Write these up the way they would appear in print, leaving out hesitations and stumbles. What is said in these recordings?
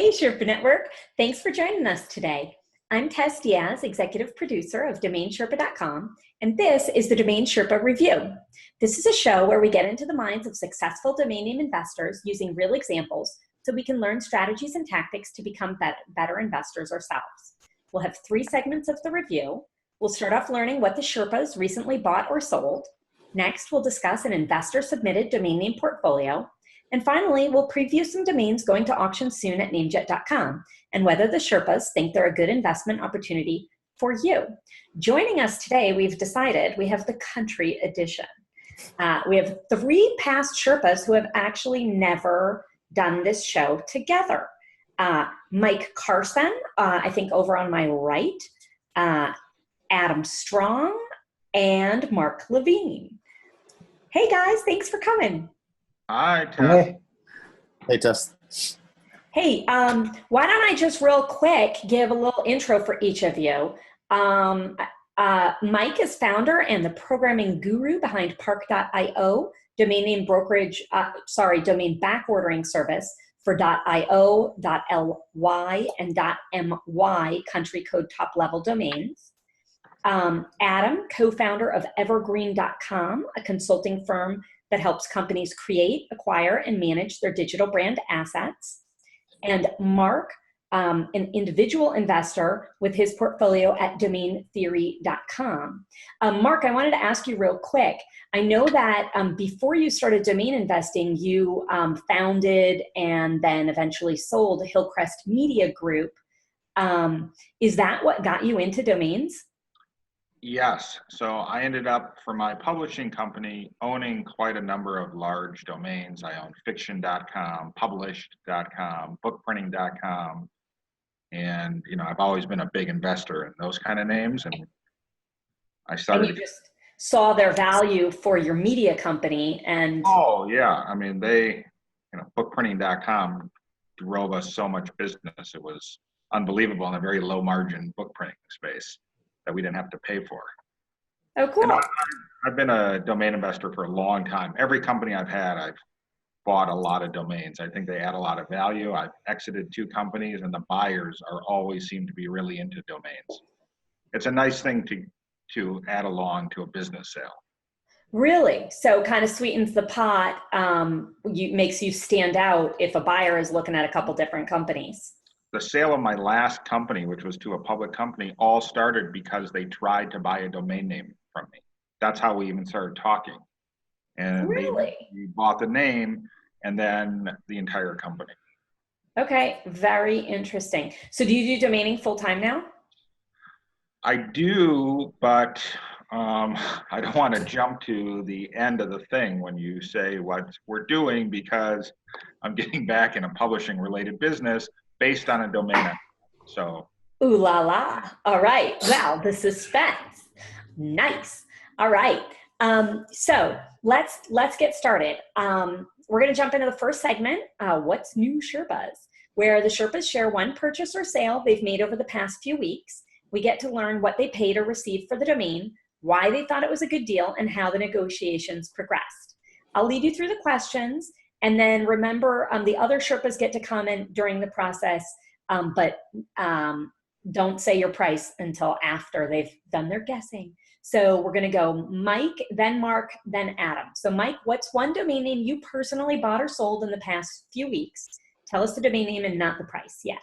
Hey, Sherpa Network. Thanks for joining us today. I'm Tess Diaz, Executive Producer of DomainSherpa.com, and this is the Domain Sherpa Review. This is a show where we get into the minds of successful domain name investors using real examples so we can learn strategies and tactics to become better investors ourselves. We'll have 3 segments of the review. We'll start off learning what the Sherpas recently bought or sold. Next, we'll discuss an investor-submitted domain name portfolio. And finally, we'll preview some domains going to auction soon at NameJet.com and whether the Sherpas think they're a good investment opportunity for you. Joining us today, we've decided we have the country edition. We have 3 past Sherpas who have actually never done this show together. Mike Carson, I think over on my right, Adam Strong, and Mark Levine. Hey guys, thanks for coming. Hi, Tess. Hey, Tess. Hey, why don't I just real quick give a little intro for each of you. Mike is founder and the programming guru behind Park.io, domain name brokerage, domain back ordering service for .io, .ly, and .my country code top level domains. Adam, co-founder of Evergreen.com, a consulting firm that helps companies create, acquire, and manage their digital brand assets. And Mark, an individual investor with his portfolio at DomainTheory.com. Mark, I wanted to ask you real quick. I know that before you started domain investing, you founded and then eventually sold Hillcrest Media Group. Is that what got you into domains? Yes. So I ended up, for my publishing company, owning quite a number of large domains. I own fiction.com, published.com, bookprinting.com. And, I've always been a big investor in those kind of names. And I started. And you just saw their value for your media company. And oh, yeah. I mean, bookprinting.com drove us so much business. It was unbelievable in a very low margin book printing space that we didn't have to pay for. Oh, cool. And I've been a domain investor for a long time. Every company I've had, I've bought a lot of domains. I think they add a lot of value. I've exited 2 companies, and the buyers always seem to be really into domains. It's a nice thing to add along to a business sale. Really? So kind of sweetens the pot, makes you stand out if a buyer is looking at a couple different companies. The sale of my last company, which was to a public company, all started because they tried to buy a domain name from me. That's how we even started talking. And really? We bought the name and then the entire company. Okay, very interesting. So do you do domaining full time now? I do, but I don't want to jump to the end of the thing when you say what we're doing, because I'm getting back in a publishing related business based on a domain. So. Ooh la la. All right. Wow, the suspense. Nice. All right. So let's get started. We're going to jump into the first segment, What's New Sherpas, where the Sherpas share one purchase or sale they've made over the past few weeks. We get to learn what they paid or received for the domain, why they thought it was a good deal, and how the negotiations progressed. I'll lead you through the questions. And then remember, the other Sherpas get to comment during the process, but don't say your price until after they've done their guessing. So we're going to go Mike, then Mark, then Adam. So Mike, what's one domain name you personally bought or sold in the past few weeks? Tell us the domain name and not the price yet.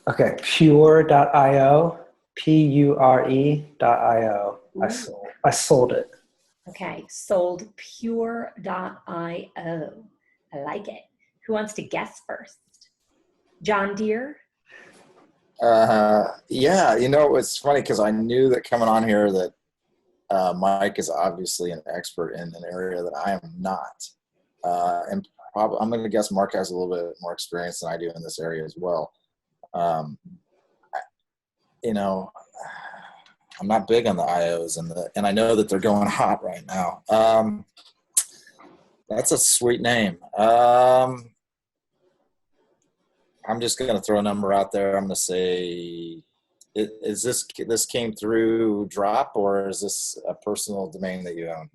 Okay, pure.io, pure.io. I sold it. Okay, sold pure.io. I like it. Who wants to guess first? John Deere? Yeah, it's funny because I knew that coming on here that Mike is obviously an expert in an area that I am not. And probably, I'm going to guess Mark has a little bit more experience than I do in this area as well. I'm not big on the IOs and I know that they're going hot right now. That's a sweet name. I'm just going to throw a number out there. I'm going to say, is this came through Drop, or is this a personal domain that you own?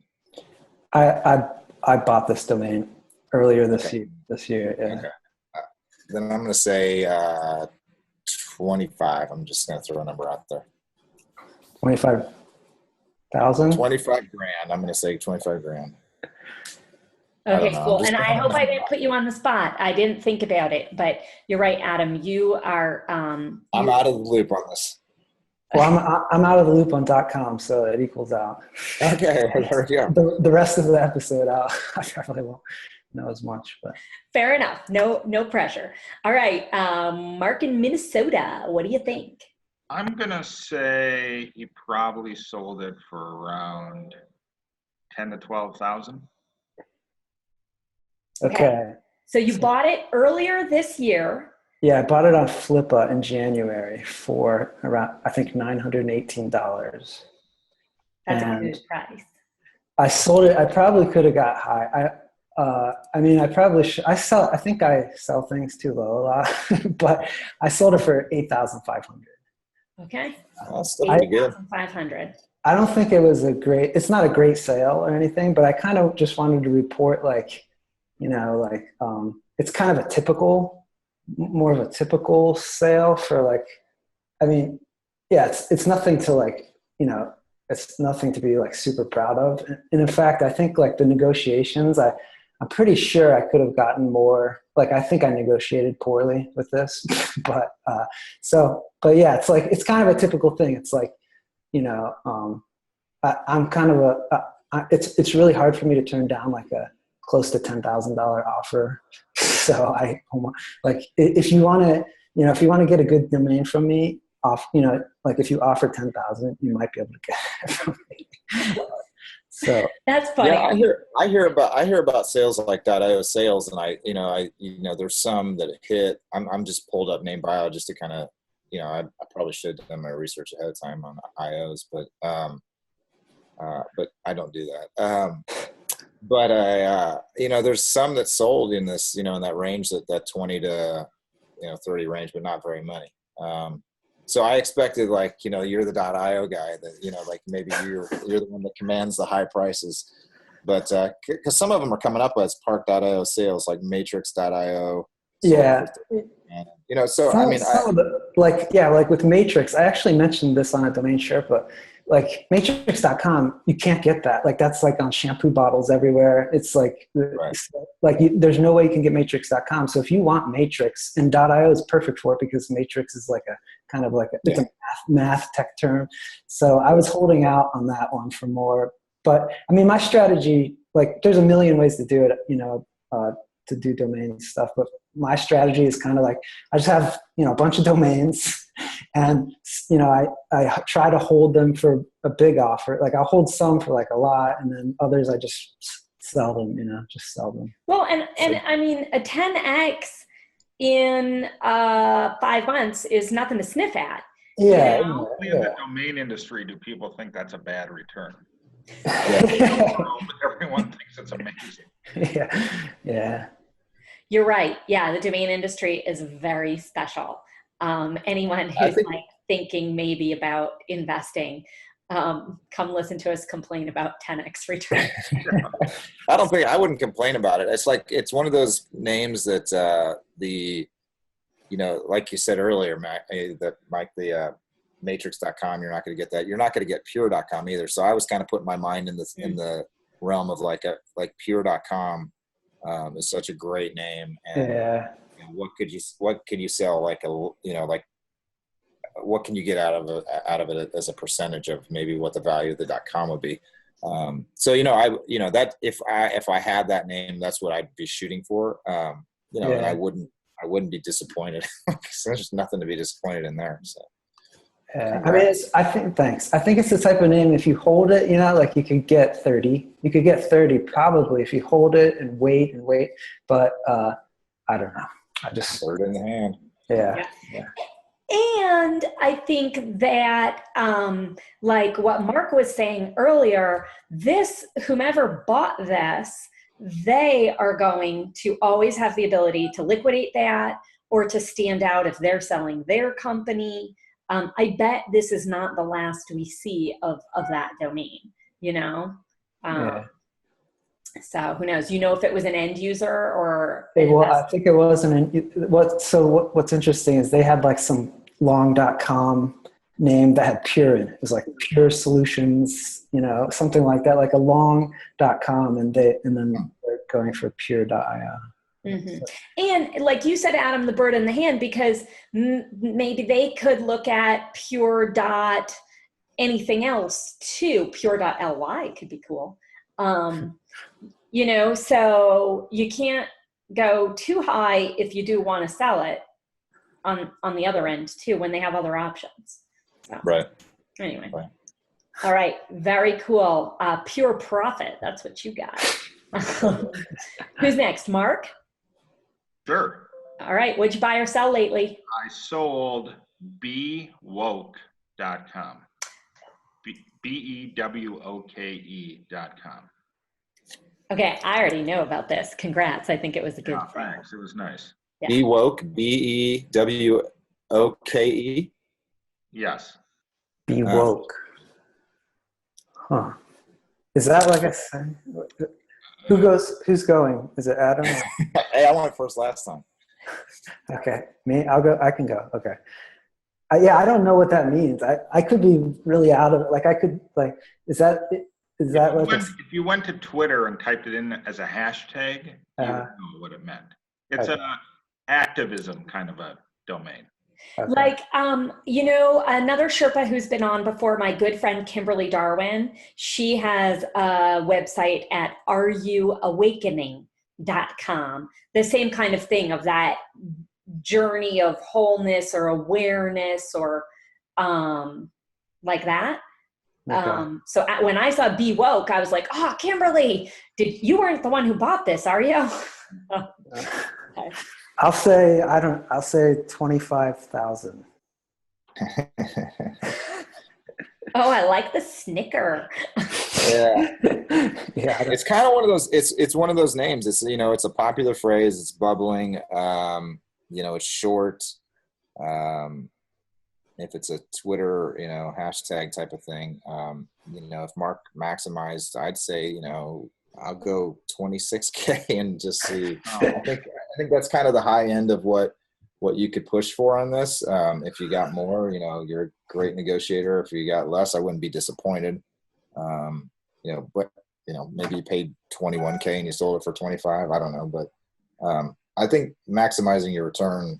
I bought this domain earlier this year. Yeah. Okay. then I'm going to say 25. I'm just going to throw a number out there. 25,000? 25 grand. I'm going to say 25 grand. Okay, cool. And I hope I didn't put you on the spot. I didn't think about it, but you're right, Adam. You are. I'm out of the loop on this. Well, I'm out of the loop on .com, so it equals out. Okay, there we go. The rest of the episode, I probably won't know as much, but fair enough. No pressure. All right, Mark in Minnesota. What do you think? I'm gonna say he probably sold it for around 10 to 12,000. okay. So you bought it earlier this year. Yeah, I bought it on Flippa in January for around, I think, $918. That's a good price. I sold it. I probably could have got high. I mean, I probably should. I think I sell things too low a lot, but I sold it for $8,500. Okay. That's still pretty good. $8,500. I don't think it was it's not a great sale or anything, but I kind of just wanted to report, like, it's kind of more of a typical sale for, like, I mean, yeah, it's nothing to, like, it's nothing to be, like, super proud of. And in fact, I think, like, the negotiations, I'm pretty sure I could have gotten more. Like, I think I negotiated poorly with this, but yeah, it's like, it's kind of a typical thing. It's like, I'm kind of it's really hard for me to turn down, like, a close to $10,000 offer. So like, if you want to get a good domain from me off, like, if you offer 10,000, you might be able to get it from me. So that's funny. Yeah, I hear about sales like .io sales, and I there's some that hit. I'm just pulled up NameBio just to kind of, I probably should have done my research ahead of time on IOs, but I don't do that. But there's some that sold in this, in that range, that 20 to 30 range, but not very many. So I expected, like, you're the .io guy that, like, maybe you're the one that commands the high prices, but because some of them are coming up as Park.io sales, like Matrix.io. Yeah. So I mean, like with Matrix, I actually mentioned this on a DomainSherpa. Like, Matrix.com, you can't get that. Like, that's, like, on shampoo bottles everywhere. It's like, right. There's no way you can get Matrix.com. So if you want Matrix, and .io is perfect for it, because Matrix is like a kind of like it's a math tech term. So I was holding out on that one for more. But I mean, my strategy, like, there's a million ways to do it, to do domain stuff. But my strategy is kind of like, I just have, a bunch of domains, and, I try to hold them for a big offer. Like, I'll hold some for, like, a lot, and then others I just sell them, just sell them. Well, and I mean, a 10X in 5 months is nothing to sniff at. Yeah. Only in the domain industry do people think that's a bad return. Everyone thinks it's amazing. Yeah. You're right. Yeah, the domain industry is very special. Anyone who's thinking maybe about investing, come listen to us complain about 10X return. I wouldn't complain about it. It's like, it's one of those names that like you said earlier, Mike, the Matrix.com, you're not going to get that. You're not going to get Pure.com either. So I was kind of putting my mind in the realm of like Pure.com is such a great name. And what can you sell, like, what can you get out of it as a percentage of maybe what the value of the .com would be. So that if I had that name, that's what I'd be shooting for. And I wouldn't be disappointed. There's just nothing to be disappointed in there. So I mean, I think it's the type of name, if you hold it, like, you could get 30. You could get 30 probably if you hold it and wait. But I don't know. I just put it in the hand. Yeah. And I think that, like what Mark was saying earlier, whomever bought this, they are going to always have the ability to liquidate that or to stand out if they're selling their company. I bet this is not the last we see of that domain, So who knows? You know if it was an end user or an Well, I investor? think it wasn't. What's interesting is they had like some long.com name that had pure in it. It was like Pure Solutions, something like that, like a long.com, and then they're going for pure.io. Mm-hmm. And like you said, Adam, the bird in the hand, because maybe they could look at pure dot anything else too. Pure.ly could be cool. So you can't go too high if you do want to sell it on the other end too, when they have other options. So, Right. Anyway. Right. All right. Very cool. Pure profit. That's what you got. Who's next? Mark? Sure. All right. What'd you buy or sell lately? I sold bewoke.com. BEWOKE.com. Okay. I already know about this. Congrats. I think it was a good thing. Thanks. It was nice. Yeah. Be woke, BEWOKE. Yes. Be woke. Huh. Is that like a thing? Who's going? Is it Adam? Hey, I went first last time. Okay. Me? I'll go. I can go. Okay. I don't know what that means. I could be really out of it. Like I could is that if you went to Twitter and typed it in as a hashtag, you would know what it meant. It's an activism kind of a domain. Okay. Like, another Sherpa who's been on before, my good friend Kimberly Darwin, she has a website at areyouawakening.com. The same kind of thing, of that journey of wholeness or awareness or like that. Okay. So when I saw Be Woke, I was like, oh, Kimberly, you weren't the one who bought this, are you? Okay. I'll say 25,000. Oh, I like the snicker. Yeah. Yeah. It's kind of one of those, it's one of those names. It's, it's a popular phrase. It's bubbling. It's short. If it's a Twitter, hashtag type of thing, if Mark maximized, I'd say, I'll go 26K and just see. I think that's kind of the high end of what you could push for on this. If you got more, you're a great negotiator. If you got less, I wouldn't be disappointed. But maybe you paid 21K and you sold it for 25. I don't know, but I think maximizing your return,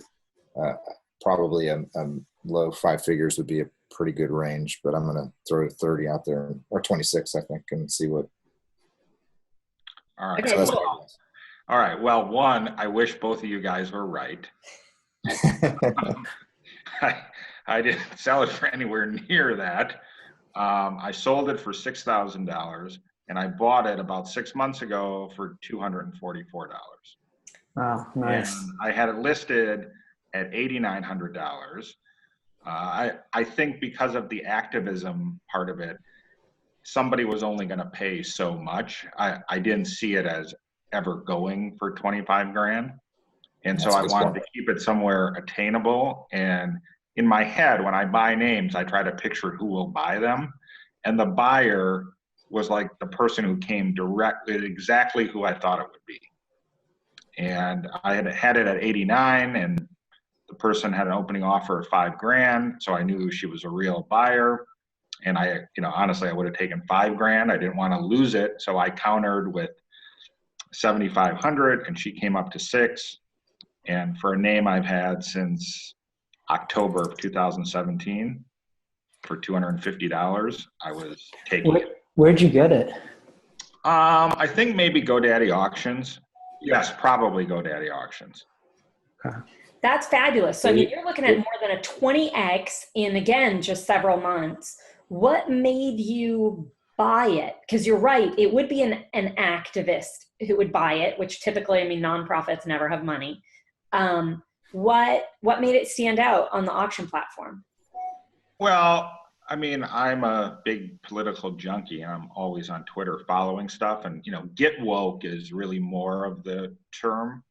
probably a low 5 figures would be a pretty good range. But I'm going to throw 30 out there, or 26, I think, and see what. All right. Okay, cool. All right. Well, one, I wish both of you guys were right. I didn't sell it for anywhere near that. I sold it for $6,000, and I bought it about 6 months ago for $244. Oh, nice. And I had it listed at $8,900. I think because of the activism part of it, somebody was only going to pay so much. I didn't see it as ever going for 25 grand. And so I wanted to keep it somewhere attainable. And in my head, when I buy names, I try to picture who will buy them. And the buyer was like the person who came directly, exactly who I thought it would be. And I had it at 89, and the person had an opening offer of 5 grand. So I knew she was a real buyer. And honestly, I would have taken 5 grand. I didn't want to lose it. So I countered with 7,500, and she came up to 6. And for a name I've had since October of 2017 for $250, I was taking it. Where'd you get it? I think maybe GoDaddy Auctions. Yes, probably GoDaddy Auctions. Okay. That's fabulous. So I mean, you're looking at more than a 20x in, again, just several months. What made you buy it? Because you're right, it would be an activist who would buy it, which typically, nonprofits never have money. What made it stand out on the auction platform? Well, I'm a big political junkie. I'm always on Twitter following stuff, and get woke is really more of the term.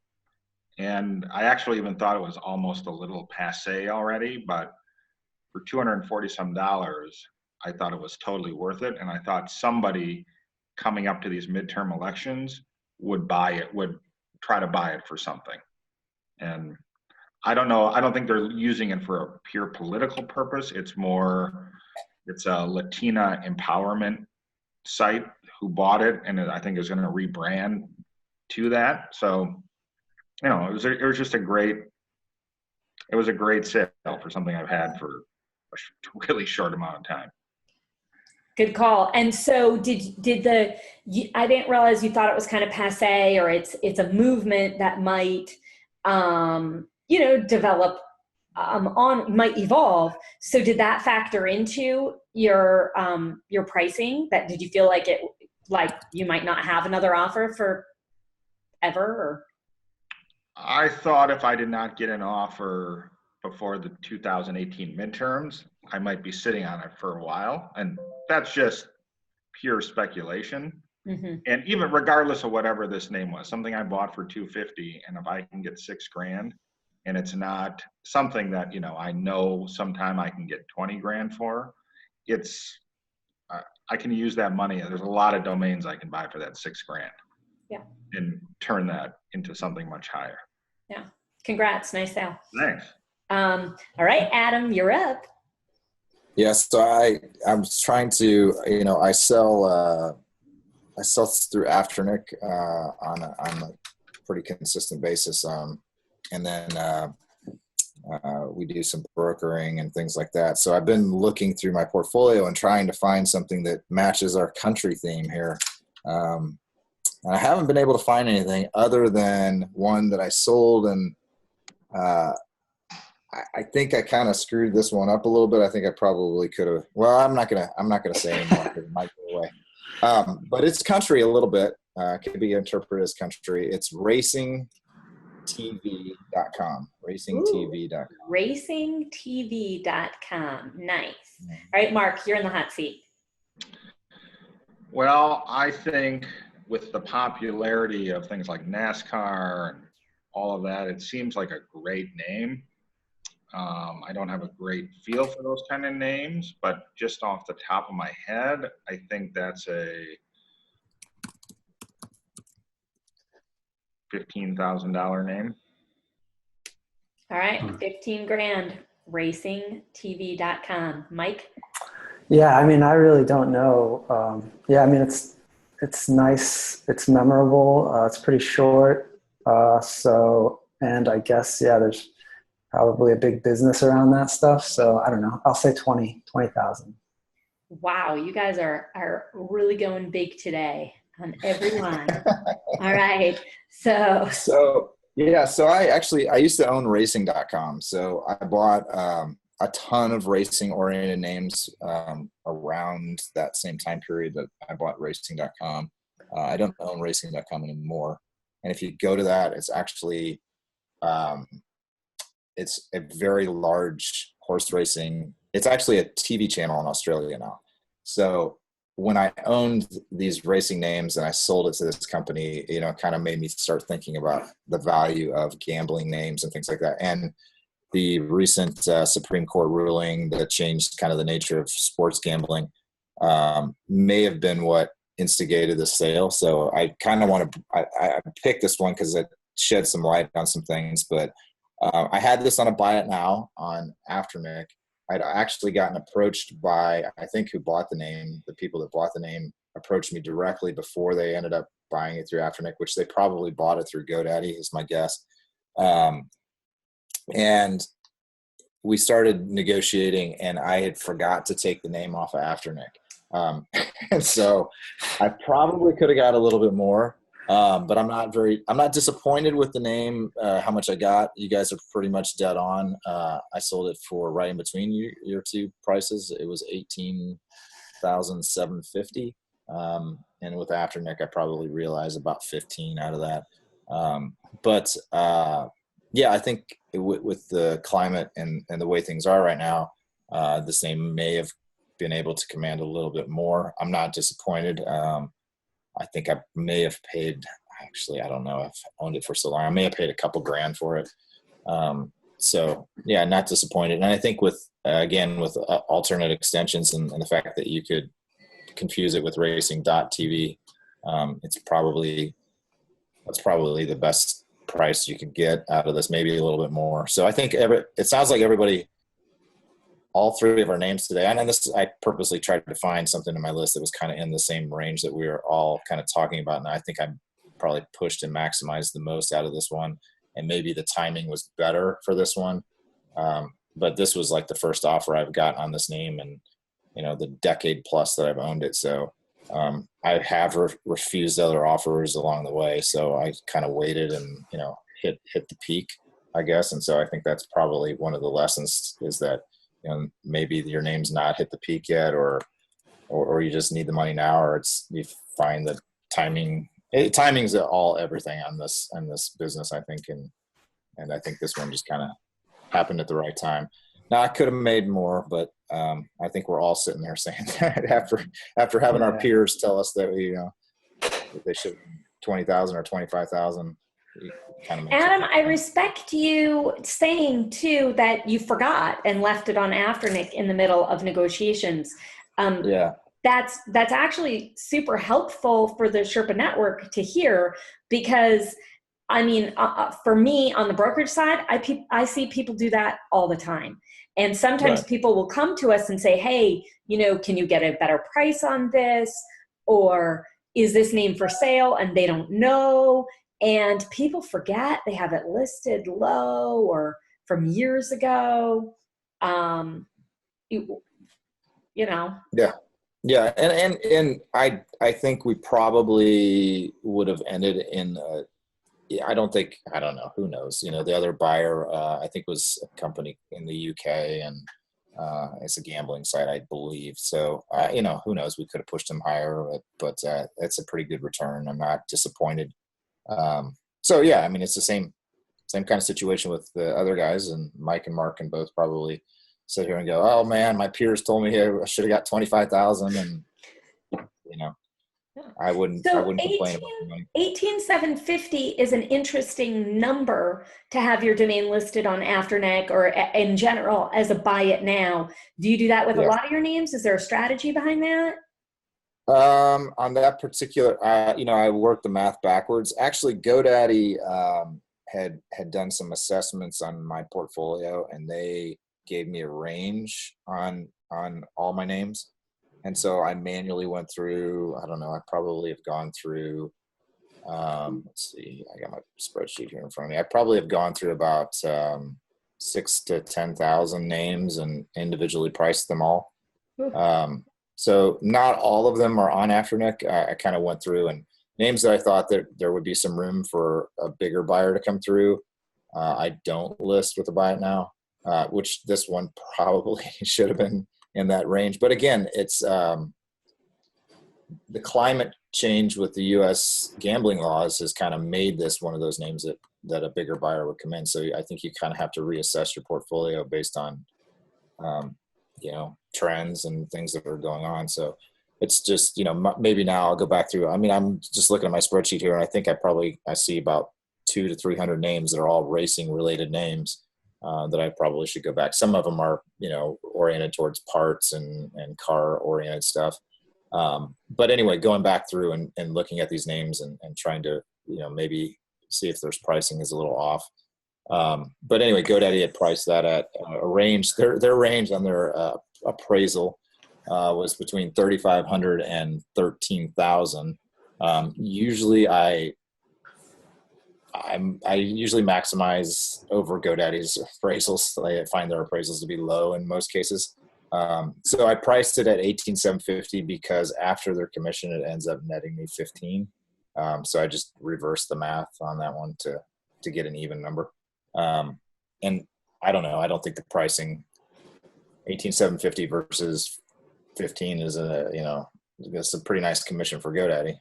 And I actually even thought it was almost a little passe already, but for $240 some, I thought it was totally worth it. And I thought somebody coming up to these midterm elections would try to buy it for something. And I don't know, I don't think they're using it for a pure political purpose. It's a Latina empowerment site who bought it, and I think is going to rebrand to that. So, it was just a great sale for something I've had for a really short amount of time. Good call. And so I didn't realize you thought it was kind of passe, or it's a movement that might, develop might evolve. So did that factor into your pricing? Did you feel like you might not have another offer for ever? Or? I thought if I did not get an offer before the 2018 midterms, I might be sitting on it for a while. And that's just pure speculation. Mm-hmm. And even regardless of whatever this name was, something I bought for $250, and if I can get $6,000, and it's not something that, I know sometime I can get $20,000 for, I can use that money. There's a lot of domains I can buy for that $6,000. Yeah. And turn that into something much higher. Yeah. Congrats. Nice sale. Thanks. All right, Adam, you're up. Yes. So I'm trying to, I sell through Afternic on a pretty consistent basis. And then we do some brokering and things like that. So I've been looking through my portfolio and trying to find something that matches our country theme here. And I haven't been able to find anything other than one that I sold, and I think I kind of screwed this one up a little bit. I think I probably could have. Well, I'm not gonna say anymore because it might go away. But it's country a little bit. It could be interpreted as country. It's racingtv.com. Racingtv.com. Racingtv.com. Nice. All right, Mark, you're in the hot seat. Well, I think with the popularity of things like NASCAR and all of that, it seems like a great name. I don't have a great feel for those kind of names, but just off the top of my head, I think that's a $15,000 name. All right, $15,000. Racingtv.com. Mike? Yeah, I mean, I really don't know. I mean, it's nice. It's memorable. It's pretty short. And I guess, there's probably a big business around that stuff. So I don't know. I'll say 20,000. Wow, you guys are really going big today on every line. All right. So I used to own racing.com. So I bought a ton of racing oriented names around that same time period that I bought racing.com. I don't own racing.com anymore. And if you go to that, it's actually, it's a very large horse racing. It's actually a TV channel in Australia now. So when I owned these racing names and I sold it to this company, it kind of made me start thinking about the value of gambling names and things like that. And the recent Supreme Court ruling that changed kind of the nature of sports gambling may have been what instigated the sale. So I kind of want to, I picked this one because it shed some light on some things, but I had this on a buy it now on Afternic. I'd actually gotten approached by, I think who bought the name, the people that bought the name approached me directly before they ended up buying it through Afternic, which they probably bought it through GoDaddy is my guess. And we started negotiating and I had forgot to take the name off of Afternic. And so I probably could have got a little bit more. But I'm not disappointed with the name, how much I got. You guys are pretty much dead on. I sold it for right in between your two prices. It was $18,750. And with Afternic, I probably realized about 15 out of that. I think with the climate and the way things are right now, this name may have been able to command a little bit more. I'm not disappointed. I think I may have paid, actually, I don't know. I've owned it for so long. I may have paid a couple grand for it. Not disappointed. And I think with alternate extensions and the fact that you could confuse it with racing.tv. That's probably the best price you could get out of this, maybe a little bit more. So I think it sounds like everybody, all three of our names today, and I purposely tried to find something in my list that was kind of in the same range that we were all kind of talking about. And I think I probably pushed and maximized the most out of this one. And maybe the timing was better for this one. But this was like the first offer I've gotten on this name, and, the decade plus that I've owned it. So I have refused other offers along the way. So I kind of waited and, hit the peak, I guess. And so I think that's probably one of the lessons, is that, maybe your name's not hit the peak yet, or you just need the money now, or you find that timing's everything on this business, I think. And I think this one just kind of happened at the right time. Now I could have made more, but I think we're all sitting there saying that after having our peers tell us that that they should 20,000 or 25,000. Adam, I respect you saying too that you forgot and left it on Afternic in the middle of negotiations. That's actually super helpful for the Sherpa network to hear, because I mean, for me on the brokerage side, I see people do that all the time. And sometimes people will come to us and say, hey, can you get a better price on this? Or is this name for sale? And they don't know. And people forget they have it listed low or from years ago. Yeah. And I think we probably would have ended in I don't know, who knows? The other buyer, I think, was a company in the UK, and it's a gambling site, I believe. So, who knows? We could have pushed them higher, but it's a pretty good return. I'm not disappointed. So yeah, I mean, it's the same kind of situation with the other guys, and Mike and Mark can both probably sit here and go, oh man, my peers told me I should have got 25,000, and I wouldn't complain about the money. 18,750 is an interesting number to have your domain listed on Afternic, or in general as a buy it now. Do you do that with a lot of your names? Is there a strategy behind that? On that particular, I worked the math backwards. Actually, GoDaddy had done some assessments on my portfolio, and they gave me a range on all my names. And so I manually went through, I don't know, I probably have gone through, let's see, I got my spreadsheet here in front of me. I probably have gone through about 6,000 to 10,000 names and individually priced them all. So not all of them are on Afternic. I kind of went through, and names that I thought that there would be some room for a bigger buyer to come through, I don't list with a buy it now, which this one probably should have been in that range. But again, it's the climate change with the U.S. gambling laws has kind of made this one of those names that a bigger buyer would come in. So I think you kind of have to reassess your portfolio based on, trends and things that are going on. So it's just, maybe now I'll go back through. I mean, I'm just looking at my spreadsheet here, and I think I see about 200 to 300 names that are all racing related names. That I probably should go back. Some of them are, oriented towards parts and car oriented stuff. But anyway, going back through and looking at these names and trying to, maybe see if there's pricing is a little off. But anyway, GoDaddy had priced that at a range. Their range on their appraisal was between 3,500 and 13,000. Usually I usually maximize over GoDaddy's appraisals. I find their appraisals to be low in most cases. So I priced it at 18,750 because after their commission, it ends up netting me 15. So I just reversed the math on that one to get an even number. And I don't know. I don't think the pricing 18,750 versus 15 is it's a pretty nice commission for GoDaddy.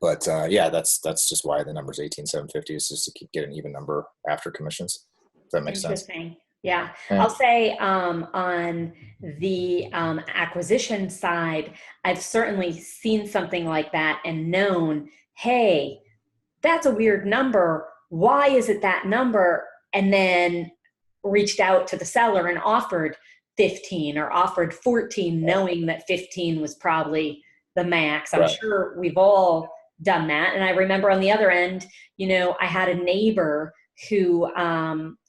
But that's just why the number's 18,750 is just to get an even number after commissions. Does that make sense? Interesting. Yeah. I'll say on the acquisition side, I've certainly seen something like that and known, hey, that's a weird number. Why is it that number? And then reached out to the seller and offered 15 or offered 14, knowing that 15 was probably the max. I'm Right. sure we've all done that. And I remember on the other end, I had a neighbor who,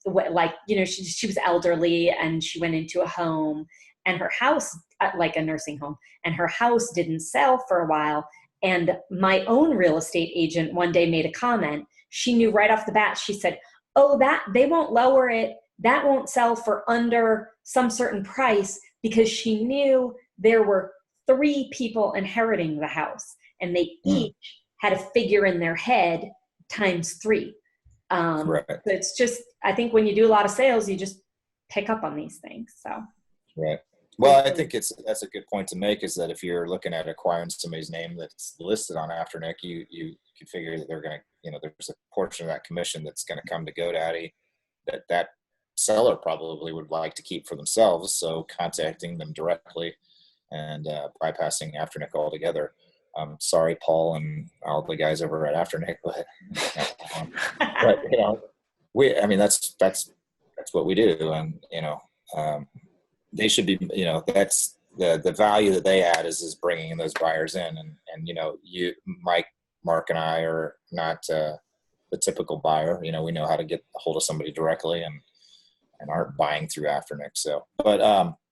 she was elderly and she went into a home and her house, like a nursing home, and her house didn't sell for a while. And my own real estate agent one day made a comment. She knew right off the bat. She said, "Oh, that they won't lower it. That won't sell for under some certain price," because she knew there were 3 people inheriting the house and they each had a figure in their head times 3. Right. So it's just, I think when you do a lot of sales, you just pick up on these things. So. Right. Well, I think that's a good point to make, is that if you're looking at acquiring somebody's name that's listed on Afternic, you can figure that they're going to, there's a portion of that commission that's going to come to GoDaddy that seller probably would like to keep for themselves. So contacting them directly and bypassing Afternic altogether. Sorry, Paul and all the guys over at Afternic, but that's what we do. And, they should be, that's the value that they add is bringing those buyers in. And you, Mike, Mark, and I are not the typical buyer. We know how to get a hold of somebody directly and aren't buying through Afternic. So, but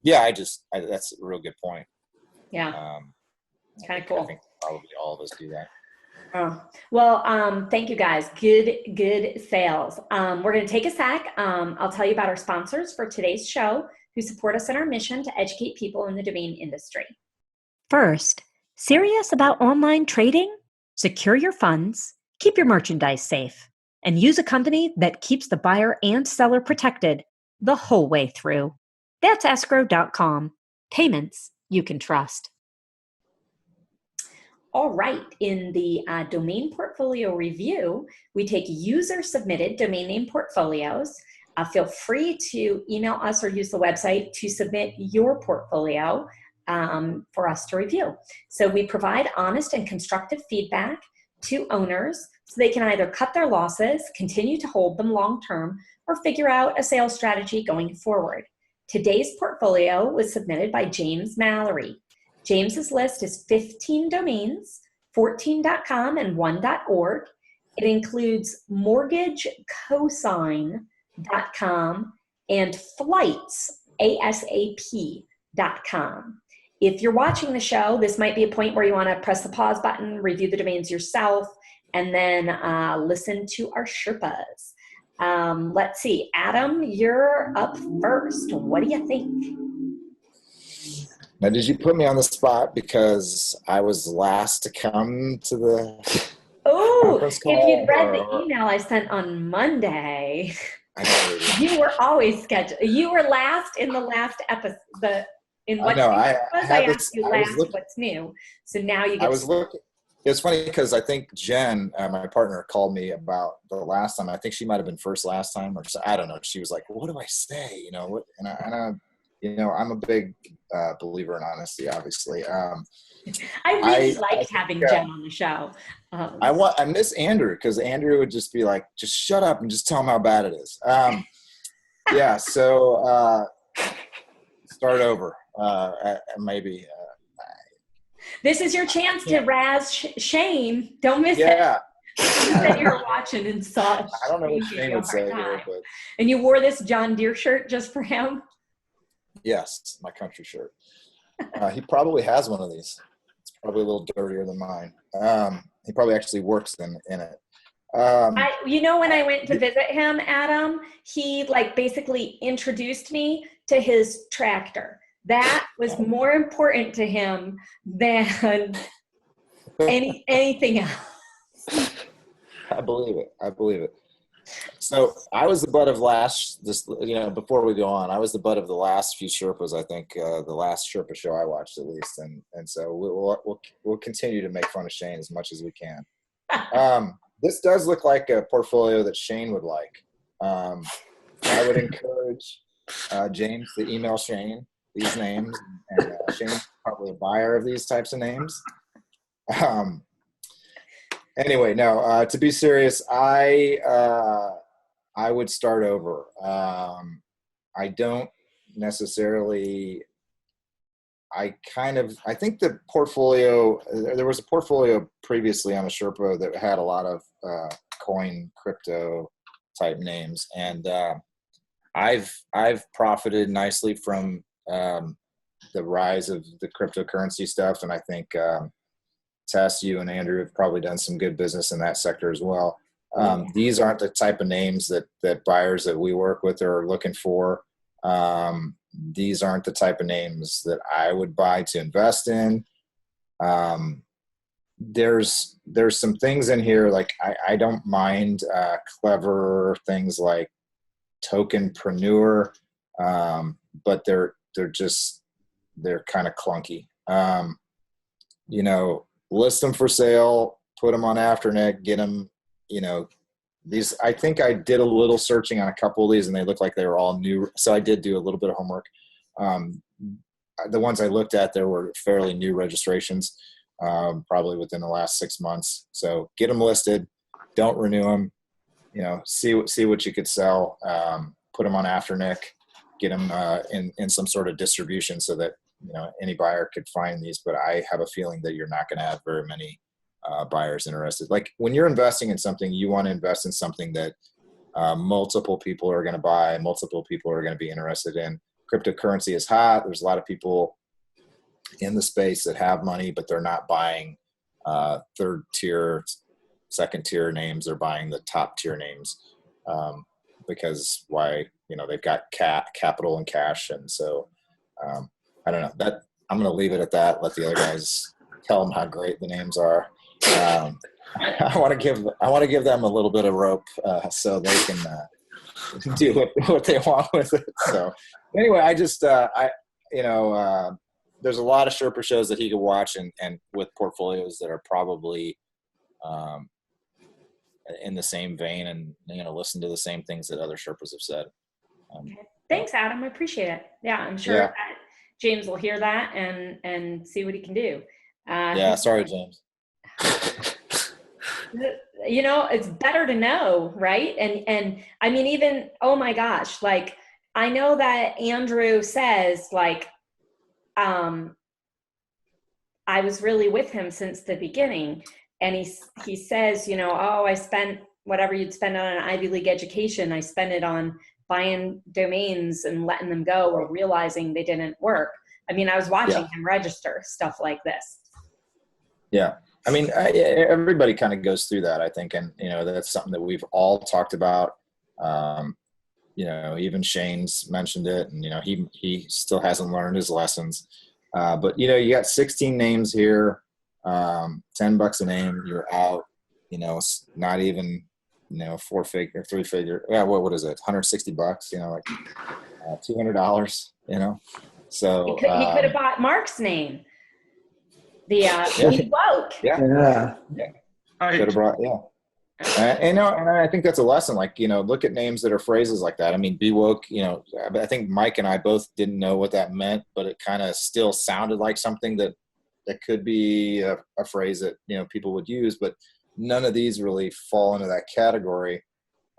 that's a real good point. Yeah. Kind of cool. I think probably all of us do that. Oh, well, thank you guys. Good sales. We're going to take a sec. I'll tell you about our sponsors for today's show who support us in our mission to educate people in the domain industry. First, serious about online trading? Secure your funds, keep your merchandise safe, and use a company that keeps the buyer and seller protected the whole way through. That's escrow.com. Payments you can trust. All right, in the domain portfolio review, we take user-submitted domain name portfolios. Feel free to email us or use the website to submit your portfolio for us to review. So we provide honest and constructive feedback to owners so they can either cut their losses, continue to hold them long-term, or figure out a sales strategy going forward. Today's portfolio was submitted by James Mallory. James's list is 15 domains, 14.com and 1.org. It includes mortgagecosign.com and flights, ASAP.com. If you're watching the show, this might be a point where you want to press the pause button, review the domains yourself, and then listen to our Sherpas. Let's see. Adam, you're up first. What do you think? Now, did you put me on the spot because I was last to come to the conference call? If you'd read the email I sent on Monday, you were always scheduled. You were last in the last episode. I asked you last what's new. So now you get looking. It's funny because I think Jen, my partner, called me about the last time. I think she might have been first last time, or I don't know. She was like, "What do I say?" I'm a big believer in honesty, obviously. I really liked having Jen on the show. I miss Andrew because Andrew would just be like, just shut up and just tell him how bad it is. So start over, maybe. This is your chance to razz Shane. Don't miss it. You said you were watching and saw it. I don't know what Shane would say here, but. And you wore this John Deere shirt just for him? Yes, my country shirt. He probably has one of these. It's probably a little dirtier than mine. He probably actually works in it. When I went to visit him, Adam, he basically introduced me to his tractor. That was more important to him than anything else. I believe it. So I was the butt of before we go on, I was the butt of the last few Sherpas, I think, the last Sherpa show I watched at least. And so we'll continue to make fun of Shane as much as we can. This does look like a portfolio that Shane would like. I would encourage James to email Shane these names, and Shane's probably a buyer of these types of names. Anyway, no, to be serious, I would start over. I don't necessarily, I think the portfolio, there was a portfolio previously on the Sherpa that had a lot of crypto type names. And I've profited nicely from the rise of the cryptocurrency stuff. And I think Tess, you and Andrew have probably done some good business in that sector as well. These aren't the type of names that buyers that we work with are looking for. These aren't the type of names that I would buy to invest in. There's some things in here, like I don't mind clever things like tokenpreneur, but they're kind of clunky. List them for sale, put them on Afternic, get them, these, I think I did a little searching on a couple of these and they look like they were all new. So I did do a little bit of homework. The ones I looked at, there were fairly new registrations, probably within the last 6 months. So get them listed, don't renew them, see what you could sell, put them on Afternic, get them in some sort of distribution so that, any buyer could find these. But I have a feeling that you're not going to have very many buyers interested. Like when you're investing in something, you want to invest in something that multiple people are going to buy, multiple people are going to be interested in. Cryptocurrency is hot. There's a lot of people in the space that have money, but they're not buying third tier, second tier names. They're buying the top tier names because they've got capital and cash. And so I don't know, that I'm going to leave it at that. Let the other guys tell them how great the names are. I want to give them a little bit of rope so they can do what they want with it. So anyway, I just there's a lot of Sherpa shows that he could watch and with portfolios that are probably in the same vein and listen to the same things that other Sherpas have said. Thanks, Adam. I appreciate it. Yeah, I'm sure that James will hear that and see what he can do. Sorry, James. It's better to know, right? And I mean, even, oh my gosh, like I know that Andrew says like, I was really with him since the beginning. And he says, I spent whatever you'd spend on an Ivy League education. I spent it on buying domains and letting them go or realizing they didn't work. I mean, I was watching him register stuff like this. Yeah. I mean, everybody kind of goes through that, I think. And, that's something that we've all talked about. Even Shane's mentioned it and, he still hasn't learned his lessons. But, you got 16 names here, $10 a name, you're out, it's not even, 4-figure, 3-figure. Yeah. What is it? $160, like $200, So he could have bought Mark's name. He woke. Yeah. Could have brought, and I think that's a lesson. Like, look at names that are phrases like that. I mean, be woke, I think Mike and I both didn't know what that meant, but it kind of still sounded like something that could be a phrase that, people would use, but none of these really fall into that category.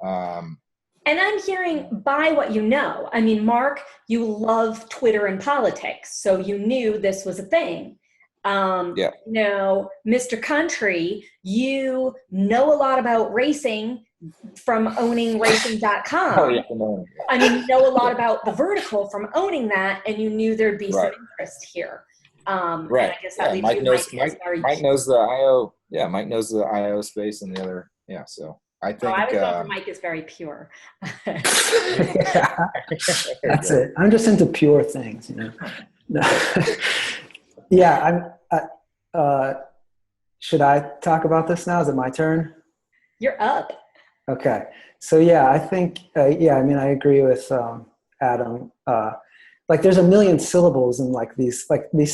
And I'm hearing by what you know. I mean, Mark, you love Twitter and politics, so you knew this was a thing. Mr. Country, you know a lot about racing from owning racing.com. Oh, yeah. I mean, you know a lot about the vertical from owning that, and you knew there'd be some interest here. Right. I guess that leaves Mike you, Mike knows the IO. Yeah, Mike knows the IO space and the other. Yeah, so I think. I would go for Mike is very pure. That's it. I'm just into pure things, Yeah, should I talk about this now? Is it my turn? You're up. Okay. So I think, I agree with Adam. Like there's a million syllables in these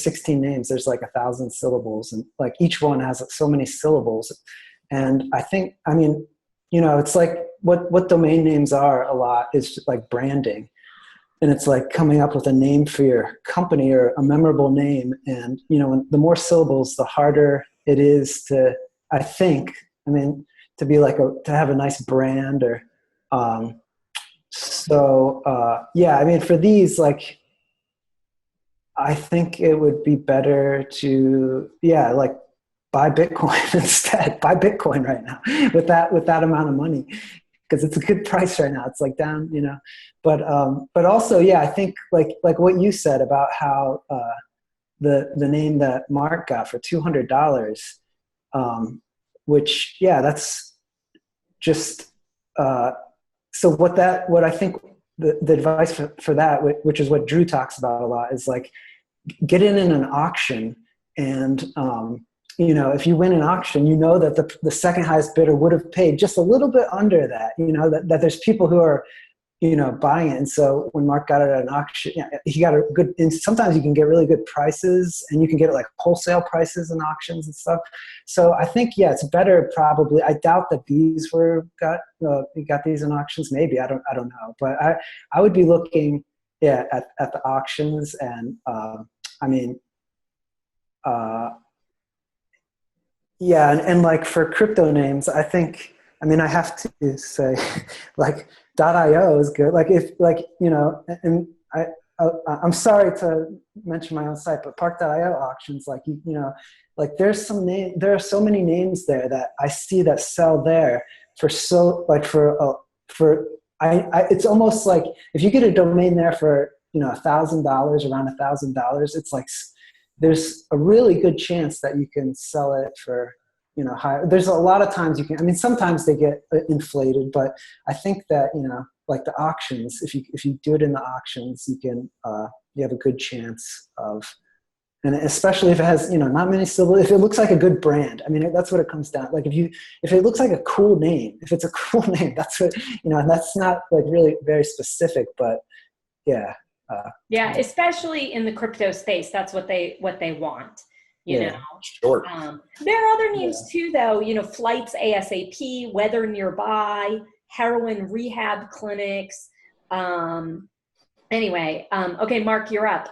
16 names, there's 1,000 syllables and each one has so many syllables. And I think, it's like what domain names are a lot is just like branding. And it's like coming up with a name for your company or a memorable name. And, the more syllables, the harder it is to be to have a nice brand or, for these, I think it would be better to, yeah, like buy Bitcoin instead. Buy Bitcoin right now with that amount of money, because it's a good price right now. It's like down, you know. But also, yeah, I think like what you said about how the name that Mark got for $200, which, yeah, that's just so what I think the advice for that, which is what Drew talks about a lot, is like get in an auction, and you know, if you win an auction, you know that the second highest bidder would have paid just a little bit under that, you know, that there's people who are, you know, buying it. And so when Mark got it at an auction, yeah, he got a good, and sometimes you can get really good prices, and you can get like wholesale prices in auctions and stuff. So I think, yeah, it's better probably. I doubt that these got these in auctions. Maybe, I don't know. But I would be looking, yeah, at the auctions. And I mean, yeah, and like for crypto names, I think, I mean, I have to say, like, .io is good. Like, if, like, you know, and I'm sorry to mention my own site, but Park.io auctions, like, you know, like there are so many names there that I see that sell there for it's almost like if you get a domain there for, you know, $1,000, around $1,000, it's like there's a really good chance that you can sell it for, you know, higher. There's a lot of times you can, I mean, sometimes they get inflated, but I think that, you know, like the auctions, if you do it in the auctions, you can, you have a good chance of, and especially if it has, you know, not many syllables, if it looks like a good brand. I mean, that's what it comes down. Like if it looks like a cool name, if it's a cool name, that's what, you know, and that's not like really very specific, but yeah. Yeah, especially in the crypto space, that's what they want. You know, sure. There are other names too, though. You know, flights ASAP, weather nearby, heroin rehab clinics. Anyway, okay, Mark, you're up.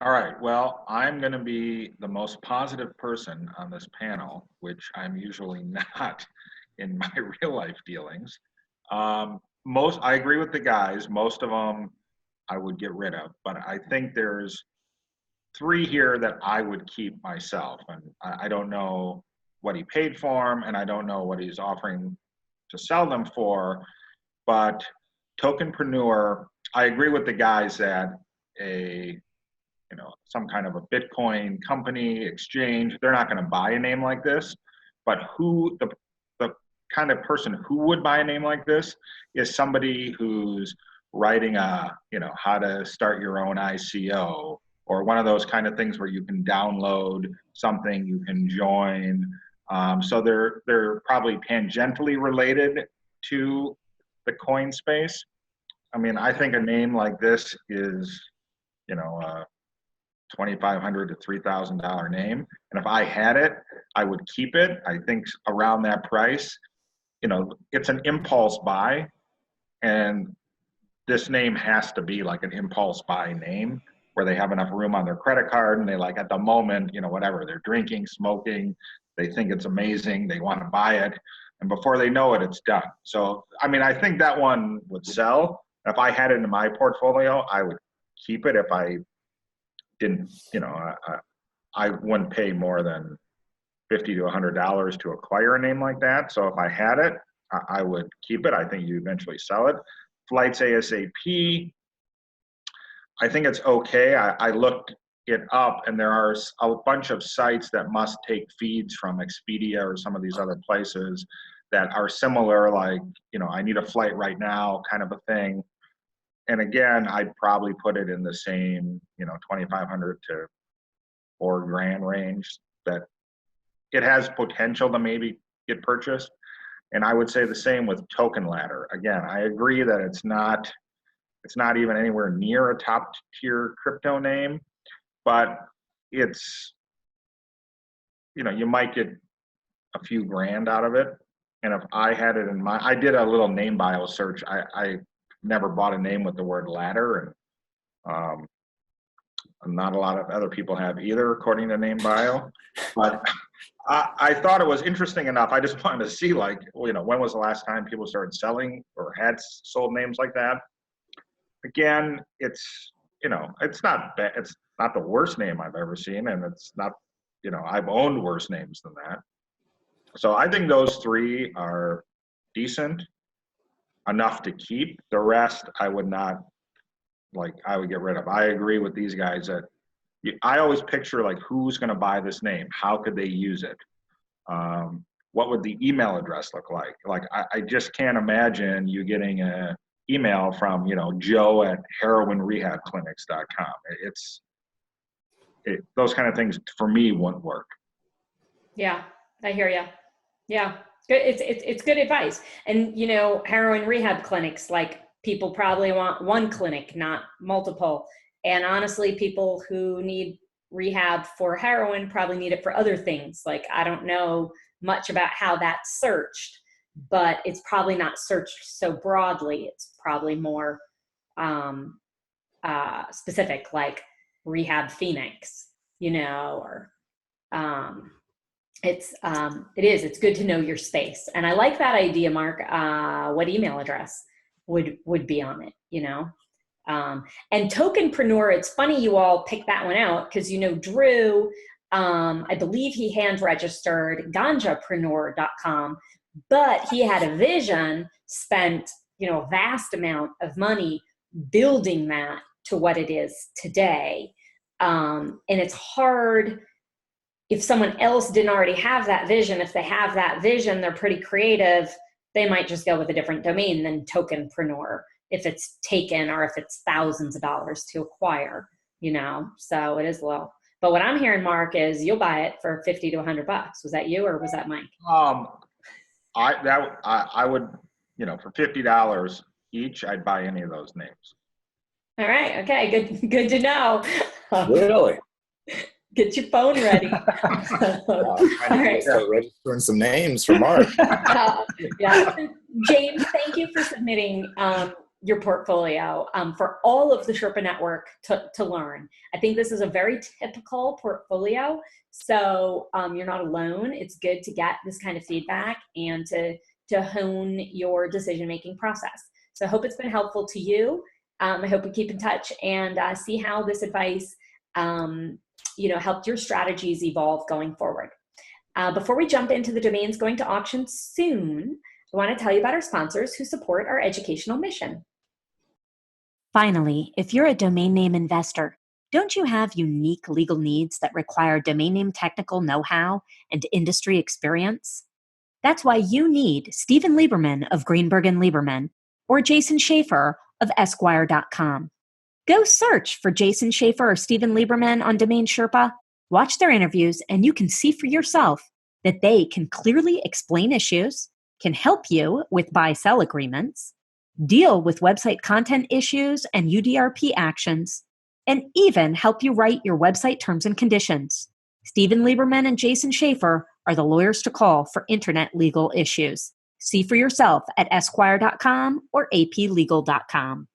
All right. Well, I'm going to be the most positive person on this panel, which I'm usually not in my real life dealings. I agree with the guys. Most of them I would get rid of, but I think there's 3 here that I would keep myself. And I don't know what he paid for them, and I don't know what he's offering to sell them for. But Tokenpreneur, I agree with the guys that some kind of a Bitcoin company exchange, they're not going to buy a name like this. But the kind of person who would buy a name like this is somebody who's writing how to start your own ICO, or one of those kind of things where you can download something, you can join. So they're probably tangentially related to the coin space. I mean, I think a name like this is, you know, a $2,500 to $3,000 name. And if I had it, I would keep it. I think around that price, you know, it's an impulse buy. And this name has to be like an impulse buy name where they have enough room on their credit card, and they, like, at the moment, you know, whatever, they're drinking, smoking, they think it's amazing, they want to buy it, and before they know it, it's done. So, I mean, I think that one would sell. If I had it in my portfolio, I would keep it. If I didn't, you know, I wouldn't pay more than $50 to $100 to acquire a name like that. So if I had it, I would keep it. I think you eventually sell it. Flights ASAP, I think it's okay. I looked it up, and there are a bunch of sites that must take feeds from Expedia or some of these other places that are similar, like, you know, I need a flight right now kind of a thing. And again, I'd probably put it in the same, you know, 2,500 to $4,000 range, that it has potential to maybe get purchased. And I would say the same with Token Ladder. Again, I agree that it's not even anywhere near a top tier crypto name, but it's, you know, you might get a few grand out of it. And if I had it in I did a little name bio search. I never bought a name with the word ladder, and not a lot of other people have either, according to name bio. But I thought it was interesting enough. I just wanted to see, like, you know, when was the last time people started selling or had sold names like that? Again, it's, you know, it's not bad. It's not the worst name I've ever seen, and it's not, I've owned worse names than that. So I think those three are decent enough to keep. The rest I would not, I would get rid of. I agree with these guys that I always picture who's going to buy this name? How could they use it? What would the email address look like? I just can't imagine you getting an email from, Joe at heroinrehabclinics.com. Those kind of things for me wouldn't work. Yeah, I hear you. Yeah, good. It's good advice. And, heroin rehab clinics, people probably want one clinic, not multiple. And honestly, people who need rehab for heroin probably need it for other things. I don't know much about how that's searched, but it's probably not searched so broadly. It's probably more specific, like Rehab Phoenix, or it's good to know your space. And I like that idea, Mark. What email address would be on it, and Tokenpreneur, it's funny you all picked that one out because, Drew, I believe he hand registered ganjapreneur.com, but he had a vision, spent, a vast amount of money building that to what it is today. And it's hard if someone else didn't already have that vision. If they have that vision, they're pretty creative, they might just go with a different domain than Tokenpreneur if it's taken or if it's thousands of dollars to acquire, so it is low. But what I'm hearing, Mark, is you'll buy it for $50 to $100. Was that you or was that Mike? I would, for $50 each, I'd buy any of those names. All right. Okay. Good to know. Really? Get your phone ready. All right. Registering some names for Mark. Yeah. James, thank you for submitting your portfolio for all of the Sherpa Network to learn. I think this is a very typical portfolio. So you're not alone. It's good to get this kind of feedback and to hone your decision-making process. So I hope it's been helpful to you. I hope we keep in touch and see how this advice helped your strategies evolve going forward. Before we jump into the domains going to auction soon, I want to tell you about our sponsors who support our educational mission. Finally, if you're a domain name investor, don't you have unique legal needs that require domain name technical know-how and industry experience? That's why you need Stephen Lieberman of Greenberg & Lieberman or Jason Schaefer of Esquire.com. Go search for Jason Schaefer or Stephen Lieberman on DomainSherpa, watch their interviews, and you can see for yourself that they can clearly explain issues, can help you with buy-sell agreements, deal with website content issues and UDRP actions, and even help you write your website terms and conditions. Stephen Lieberman and Jason Schaefer are the lawyers to call for internet legal issues. See for yourself at Esquire.com or APlegal.com.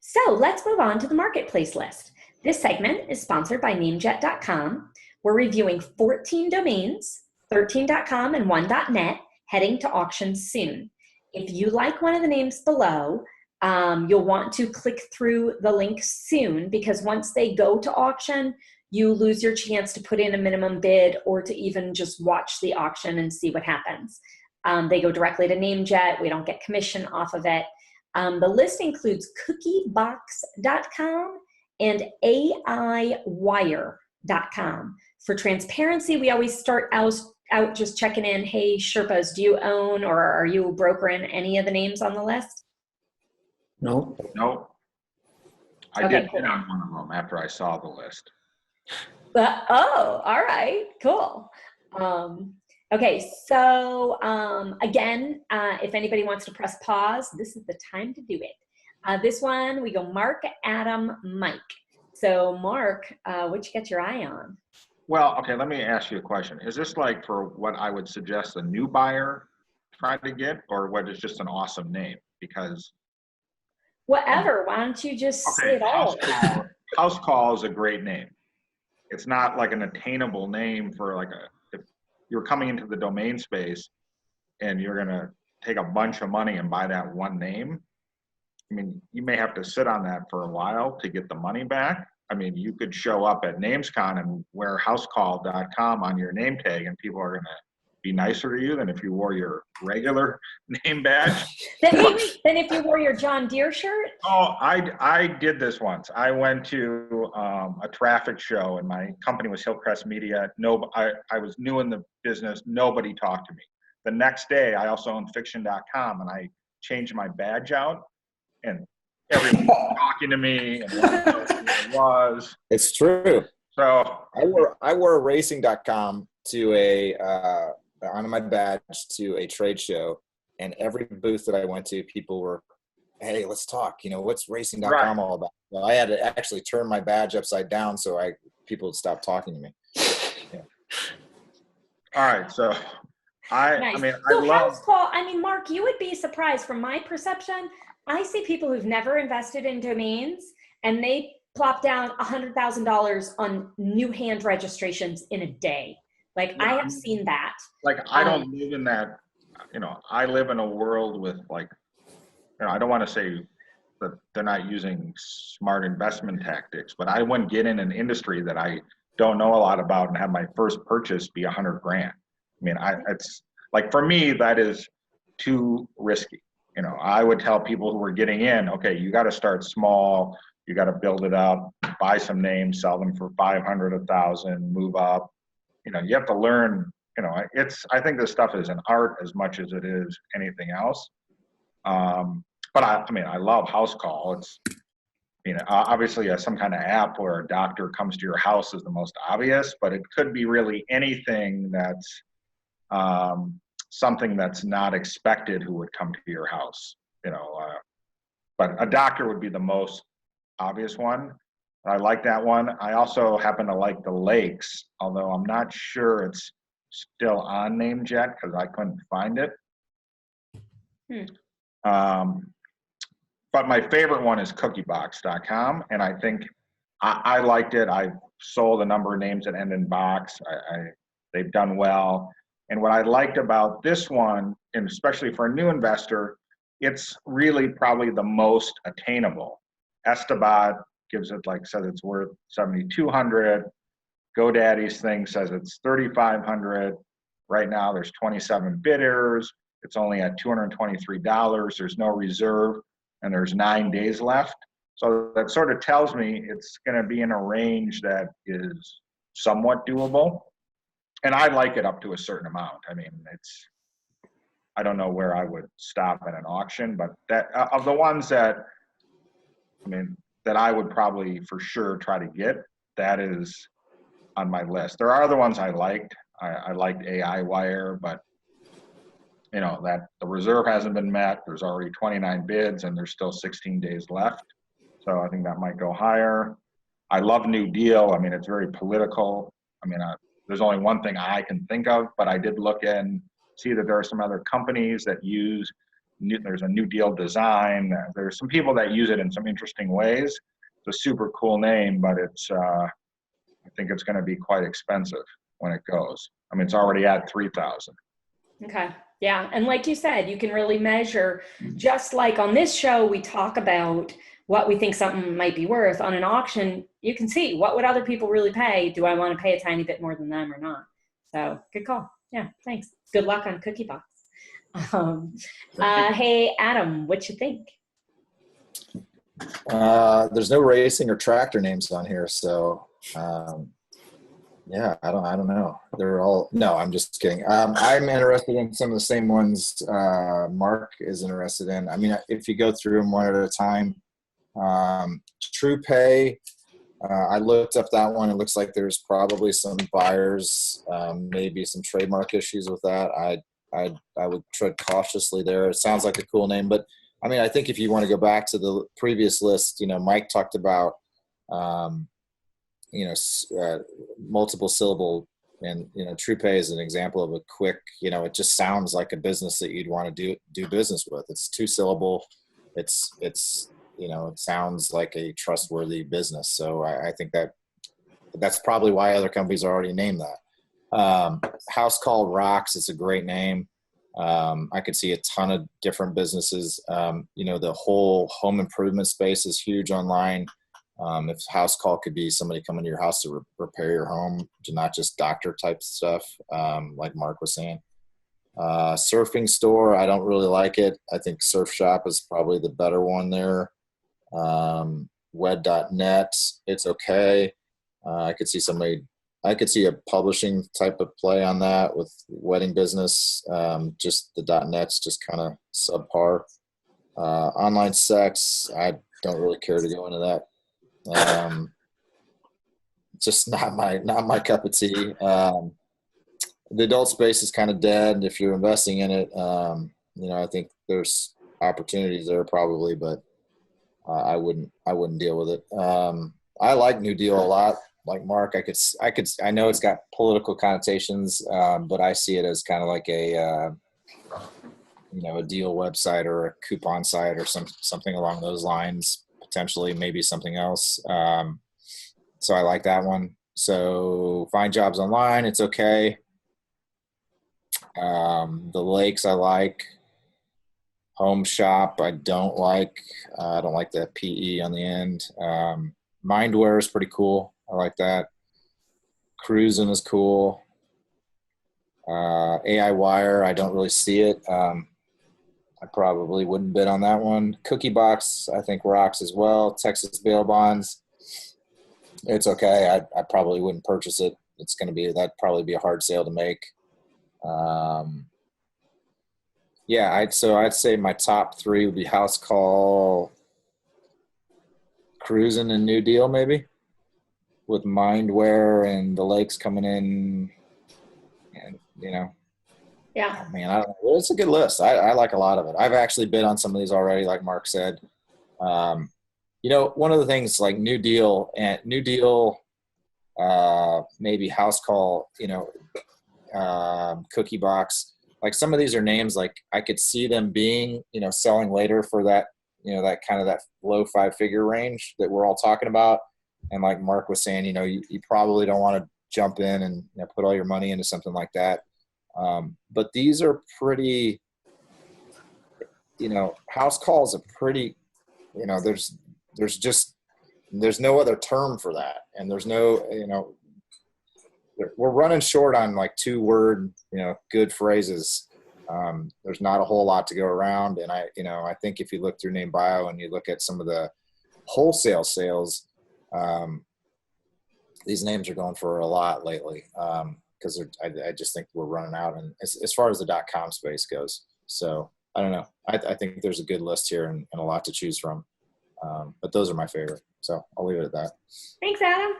So let's move on to the marketplace list. This segment is sponsored by NameJet.com. We're reviewing 14 domains, 13.com and 1.net, heading to auction soon. If you like one of the names below, you'll want to click through the link soon because once they go to auction, you lose your chance to put in a minimum bid or to even just watch the auction and see what happens. They go directly to NameJet. We don't get commission off of it. The list includes cookiebox.com and AIwire.com. For transparency, we always start out just checking in, hey, Sherpas, do you own or are you brokering any of the names on the list? No. I did hit on one of them after I saw the list. All right, cool. Okay, so again, if anybody wants to press pause, this is the time to do it. This one, we go Mark, Adam, Mike. So Mark, what you got your eye on? Well, okay, let me ask you a question. Is this for what I would suggest a new buyer try to get, or what is just an awesome name? Because whatever, why don't you just say it all? House Call is a great name. It's not an attainable name for if you're coming into the domain space and you're going to take a bunch of money and buy that one name. I mean, you may have to sit on that for a while to get the money back. I mean, you could show up at NamesCon and wear housecall.com on your name tag, and people are going to be nicer to you than if you wore your regular name badge. Then if you wore your John Deere shirt? Oh, I did this once. I went to a traffic show, and my company was Hillcrest Media. I was new in the business. Nobody talked to me. The next day, I also owned Fiction.com, and I changed my badge out, and everyone was talking to me and wanted to know who it was. It's true. So I wore Racing.com to on my badge to a trade show, and every booth that I went to, people were, hey, let's talk. What's Racing.com all about? Well, I had to actually turn my badge upside down so people would stop talking to me. Yeah. All right, so Nice. I mean, so I love. Mark, you would be surprised. From my perception, I see people who've never invested in domains, and they plop down $100,000 on new hand registrations in a day. Like, I have seen that. Like, I don't live in that, I live in a world with, like, I don't want to say that they're not using smart investment tactics, but I wouldn't get in an industry that I don't know a lot about and have my first purchase be $100,000. I mean, it's like, for me, that is too risky. I would tell people who are getting in, okay, you got to start small. You got to build it up, buy some names, sell them for 500, 1,000, move up. You have to learn, I think this stuff is an art as much as it is anything else. But I love House Call. It's, obviously some kind of app where a doctor comes to your house is the most obvious, but it could be really anything that's something that's not expected who would come to your house, but a doctor would be the most obvious one. I like that one. I also happen to like the lakes, although I'm not sure it's still on NameJet because I couldn't find it. But my favorite one is cookiebox.com, and I think I liked it. I've sold a number of names that end in box. They've done well. And what I liked about this one, and especially for a new investor, it's really probably the most attainable. Estebat gives it, says it's worth $7,200. GoDaddy's thing says it's $3,500. Right now there's 27 bidders. It's only at $223. There's no reserve, and there's 9 days left. So that sort of tells me it's going to be in a range that is somewhat doable. And I like it up to a certain amount. I mean, I don't know where I would stop at an auction, but that of the ones that I would probably for sure try to get, that is on my list. There are other ones I liked. I liked AI Wire, but that the reserve hasn't been met. There's already 29 bids and there's still 16 days left. So I think that might go higher. I love New Deal. I mean, it's very political. There's only one thing I can think of, but I did look and see that there are some other companies that use, there's a New Deal design. There's some people that use it in some interesting ways. It's a super cool name, but I think it's going to be quite expensive when it goes. It's already at 3,000. Okay. Yeah. And like you said, you can really measure, just like on this show, we talk about what we think something might be worth. On an auction, you can see what would other people really pay. Do I want to pay a tiny bit more than them or not? So good call. Yeah. Thanks. Good luck on CookieBox. Hey, Adam, what you think? There's no racing or tractor names on here. So, yeah, I don't know. No, I'm just kidding. I'm interested in some of the same ones Mark is interested in. If you go through them one at a time, TruePay, I looked up that one. It looks like there's probably some buyers, maybe some trademark issues with that. I would tread cautiously there. It sounds like a cool name, but I think if you want to go back to the previous list, Mike talked about, multiple syllable, and TruePay is an example of a quick, it just sounds like a business that you'd want to do business with. It's 2 syllable. It's it sounds like a trustworthy business. So I think that's probably why other companies already named that. House Call Rocks. It's a great name. I could see a ton of different businesses. The whole home improvement space is huge online. If house call could be somebody coming to your house to repair your home, to not just doctor type stuff, like Mark was saying. Surfing store, I don't really like it. I think Surf Shop is probably the better one there. Wed.net, it's okay. I could see a publishing type of play on that with wedding business. Just the .net's just kind of subpar. Online sex, I don't really care to go into that. Just not my cup of tea. The adult space is kind of dead if you're investing in it. I think there's opportunities there probably, but I wouldn't deal with it. I like New Deal a lot. Like Mark, I know it's got political connotations, but I see it as kind of like a deal website or a coupon site or something along those lines, potentially maybe something else. So I like that one. So Find Jobs Online, it's okay. The Lakes I like. Home Shop I don't like. I don't like the PE on the end. Mindware is pretty cool. I like that. Cruising is cool. AI Wire, I don't really see it. I probably wouldn't bid on that one. Cookie Box, I think rocks as well. Texas Bail Bonds, it's okay. I probably wouldn't purchase it. That'd probably be a hard sale to make. I'd say my top three would be House Call, Cruising, and New Deal maybe, with Mindware and the Lakes coming in, and Yeah. oh man, I don't know. It's a good list. I like a lot of it. I've actually bid on some of these already, like Mark said. One of the things like New Deal, maybe House Call, Cookie Box. Like some of these are names like I could see them being, selling later for that, that kind of that low 5-figure range that we're all talking about. And like Mark was saying, you probably don't want to jump in and put all your money into something like that. But these are pretty, House Call is a pretty, there's no other term for that. And there's no, we're running short on like 2-word, good phrases. There's not a whole lot to go around. And I think if you look through Name Bio and you look at some of the wholesale sales, these names are going for a lot lately. Because I just think we're running out, and as far as the .com space goes. So I don't know. I think there's a good list here and a lot to choose from. But those are my favorite. So I'll leave it at that. Thanks, Adam.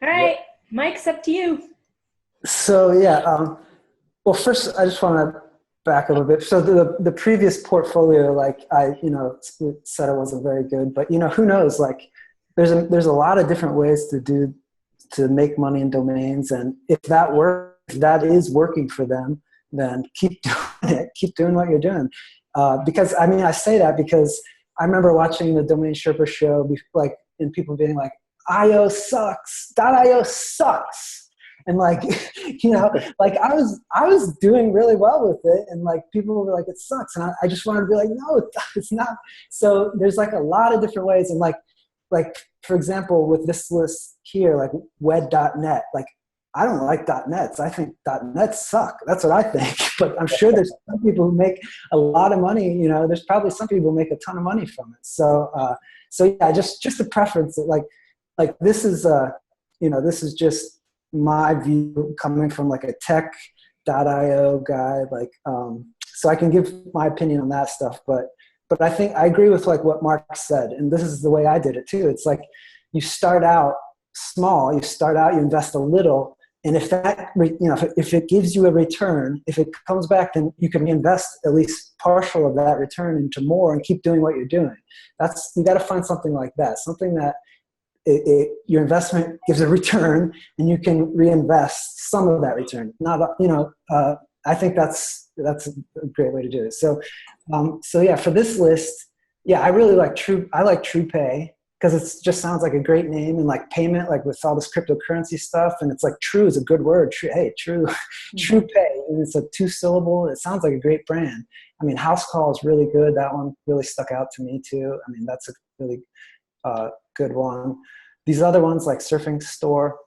All right, yep. Mike's up to you. So well, first I just want to back up a bit. So the previous portfolio, like I said, it wasn't very good, but who knows? Like there's a lot of different ways to make money in domains, and if that is working for them, then keep doing it. Keep doing what you're doing. Because I say that because I remember watching the DomainSherpa show, and people being like, "IO sucks. .io sucks," and like I was doing really well with it, and like people were like, "It sucks," and I just wanted to be like, "No, it's not." So there's like a lot of different ways, and like for example, with this list here, like Wed.net, like I don't like .nets. I think .nets suck. That's what I think. But I'm sure there's some people who make a lot of money. There's probably some people who make a ton of money from it. So just a preference. Like this is this is just my view coming from like a tech.io guy. So I can give my opinion on that stuff. But I think I agree with like what Mark said, and this is the way I did it too. It's like you start out small. You invest a little. And if that, if it gives you a return, if it comes back, then you can invest at least partial of that return into more and keep doing what you're doing. You got to find something like that, something that your investment gives a return and you can reinvest some of that return. I think that's a great way to do it. So for this list, I really like TruePay. Because it just sounds like a great name, and like payment, like with all this cryptocurrency stuff, and it's like true is a good word. True pay, and it's a 2-syllable. It sounds like a great brand. House Call is really good. That one really stuck out to me too. That's a really good one. These other ones like Surfing Store,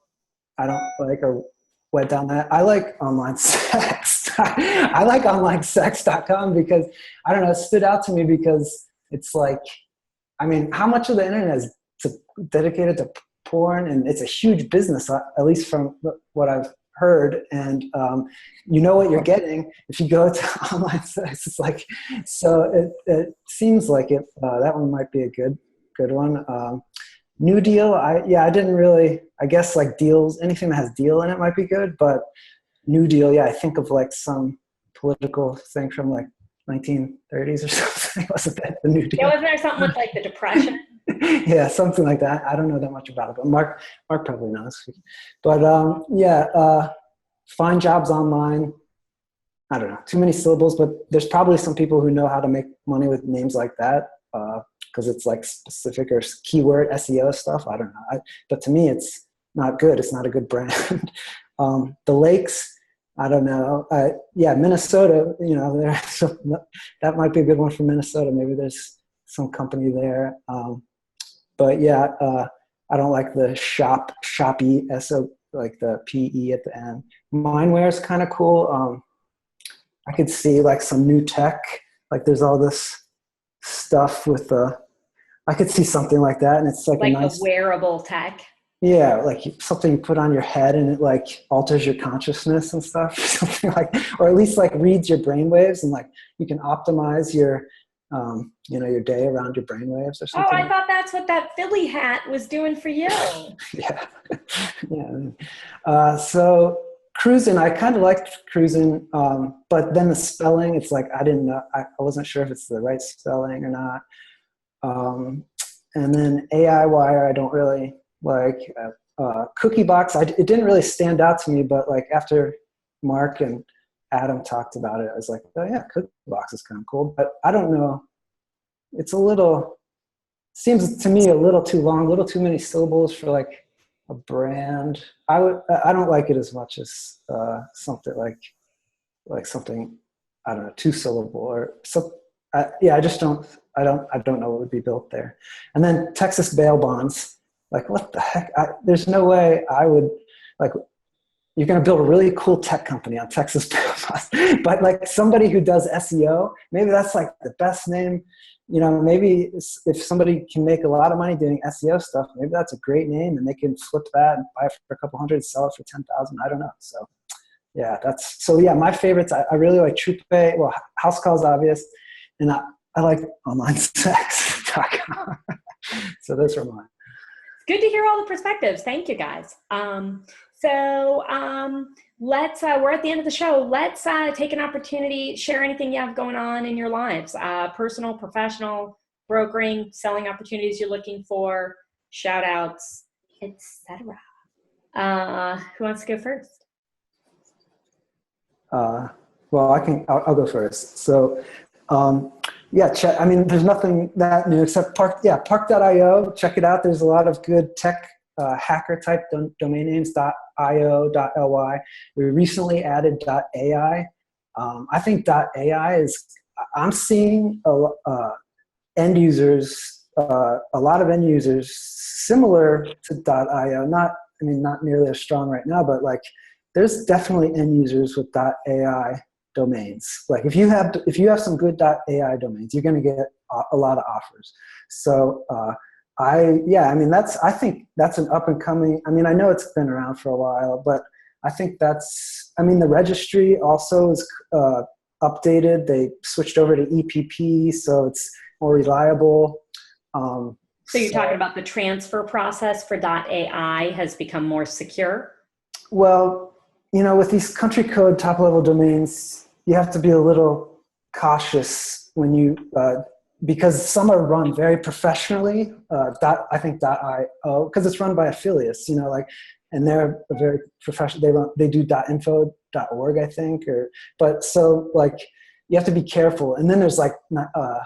I don't like, or went down that. I like online sex. I like onlinesex.com because, I don't know, it stood out to me because it's like, I mean, how much of the internet is dedicated to porn? And it's a huge business, at least from what I've heard. And you know what you're getting if you go to online sex. It's like, so it seems like that one might be a good one. New Deal, I didn't really, I guess like deals, anything that has deal in it might be good, but New Deal, yeah, I think of like some political thing from like 1930s or something. Wasn't that the New Deal? Yeah, wasn't there something with like the Depression? Yeah, something like that. I don't know that much about it, but Mark probably knows. But find jobs online. I don't know, too many syllables, but there's probably some people who know how to make money with names like that. Because it's like specific or keyword SEO stuff. I don't know. But to me, it's not good. It's not a good brand. The lakes, I don't know. Minnesota, that might be a good one for Minnesota. Maybe there's some company there. But yeah, I don't like the shoppy, SO, like the PE at the end. Mindware is kind of cool. I could see like some new tech. Like there's all this stuff with I could see something like that, and it's like a nice wearable tech. Yeah, like something you put on your head and it like alters your consciousness and stuff, something like, or at least like reads your brainwaves, and like you can optimize your your day around your brainwaves or something. Oh, I thought that's what that Philly hat was doing for you. Yeah. So cruising, I kind of liked cruising, but then the spelling, it's like I didn't know, I wasn't sure if it's the right spelling or not. And then AI Wire, I don't really like. Cookie Box, it didn't really stand out to me, but like after Mark and Adam talked about it, I was like, oh yeah, Cookie Box is kind of cool, but I don't know. It's seems to me a little too long, a little too many syllables for like a brand. I don't like it as much as something like something, I don't know, 2-syllable or so. I just don't. I don't know what would be built there. And then Texas bail bonds. Like what the heck? There's no way I would like. You're going to build a really cool tech company on Texas bail bonds, but like somebody who does SEO, maybe that's like the best name. Maybe if somebody can make a lot of money doing SEO stuff, maybe that's a great name, and they can flip that and buy it for a couple hundred, sell it for 10,000. I don't know. So, yeah, my favorites. I really like TruePay. Well, House Call is obvious, and I like onlinesex.com. So those are mine. Good to hear all the perspectives. Thank you, guys. Let's, we're at the end of the show. Let's take an opportunity, share anything you have going on in your lives, personal, professional, brokering, selling opportunities you're looking for, shout outs, etc. Who wants to go first? Well, I'll go first. So, there's nothing that new except Park.io. Check it out. There's a lot of good tech hacker type domain names, .io.ly. We recently added .ai. I think .ai I'm seeing end users, a lot of end users similar to .io. Not nearly as strong right now, but like there's definitely end users with .ai domains. Like if you have some good .ai domains, you're going to get a lot of offers. So I think that's an up and coming. I know it's been around for a while, but I think the registry also is updated. They switched over to EPP, so it's more reliable. So you're talking about the transfer process for .ai has become more secure? Well, with these country code top level domains, you have to be a little cautious when you, because some are run very professionally. I think .io, because it's run by affiliates, and they're a very professional. They do .info.org, I think, but so like you have to be careful. And then there's like, I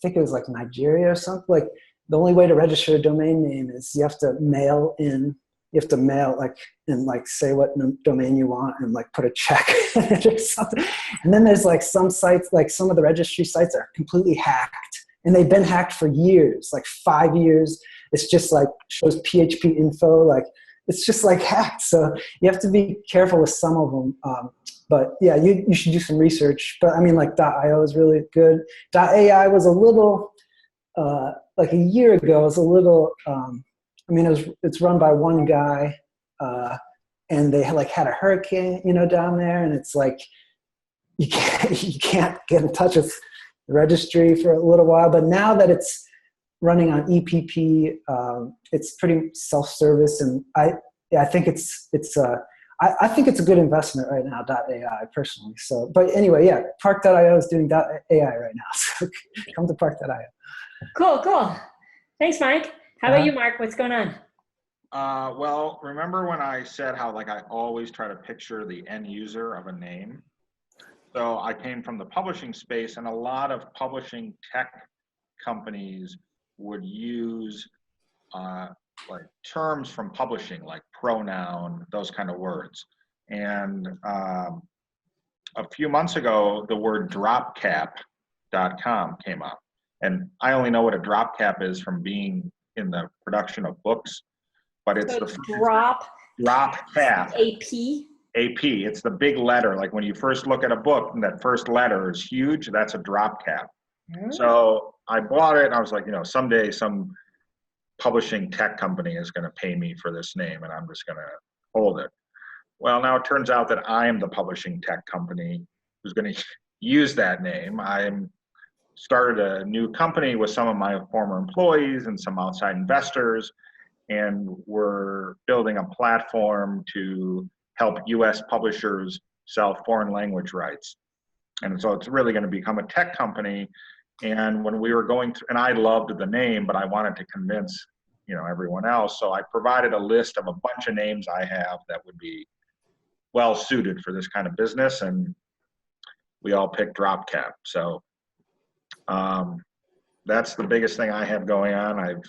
think it was like Nigeria or something. Like the only way to register a domain name is you have to mail like and like say what domain you want and like put a check or something. And then there's like some sites, like some of the registry sites are completely hacked, and they've been hacked for years, like 5 years. it's just like shows PHP info, like it's just like hacked. So you have to be careful with some of them. But yeah, you should do some research. But I mean, like .io is really good. .ai was a little, like a year ago, it was a little, I mean, it's run by one guy, and they had a hurricane, down there, and it's like you can't get in touch with the registry for a little while. But now that it's running on EPP, it's pretty self-service, and I think I think it's a good investment right now. .ai personally. So, but anyway, yeah, Park.io is doing .ai right now, so come to Park.io. Cool. Thanks, Mike. How about you, Mark? What's going on? Well, remember when I said how I always try to picture the end user of a name? So I came from the publishing space, and a lot of publishing tech companies would use terms from publishing, like pronoun, those kind of words. And a few months ago, the word dropcap.com came up. And I only know what a drop cap is from being in the production of books, but it's drop cap. AP. It's the big letter. Like when you first look at a book and that first letter is huge, that's a drop cap. Mm. So I bought it and I was like, someday some publishing tech company is going to pay me for this name and I'm just going to hold it. Well, now it turns out that I am the publishing tech company who's going to use that name. I'm started a new company with some of my former employees and some outside investors, and we're building a platform to help US publishers sell foreign language rights. And so it's really going to become a tech company. And when we were going through, and I loved the name, but I wanted to convince everyone else. So I provided a list of a bunch of names I have that would be well suited for this kind of business, and we all picked DropCap. So that's the biggest thing I have going on. I've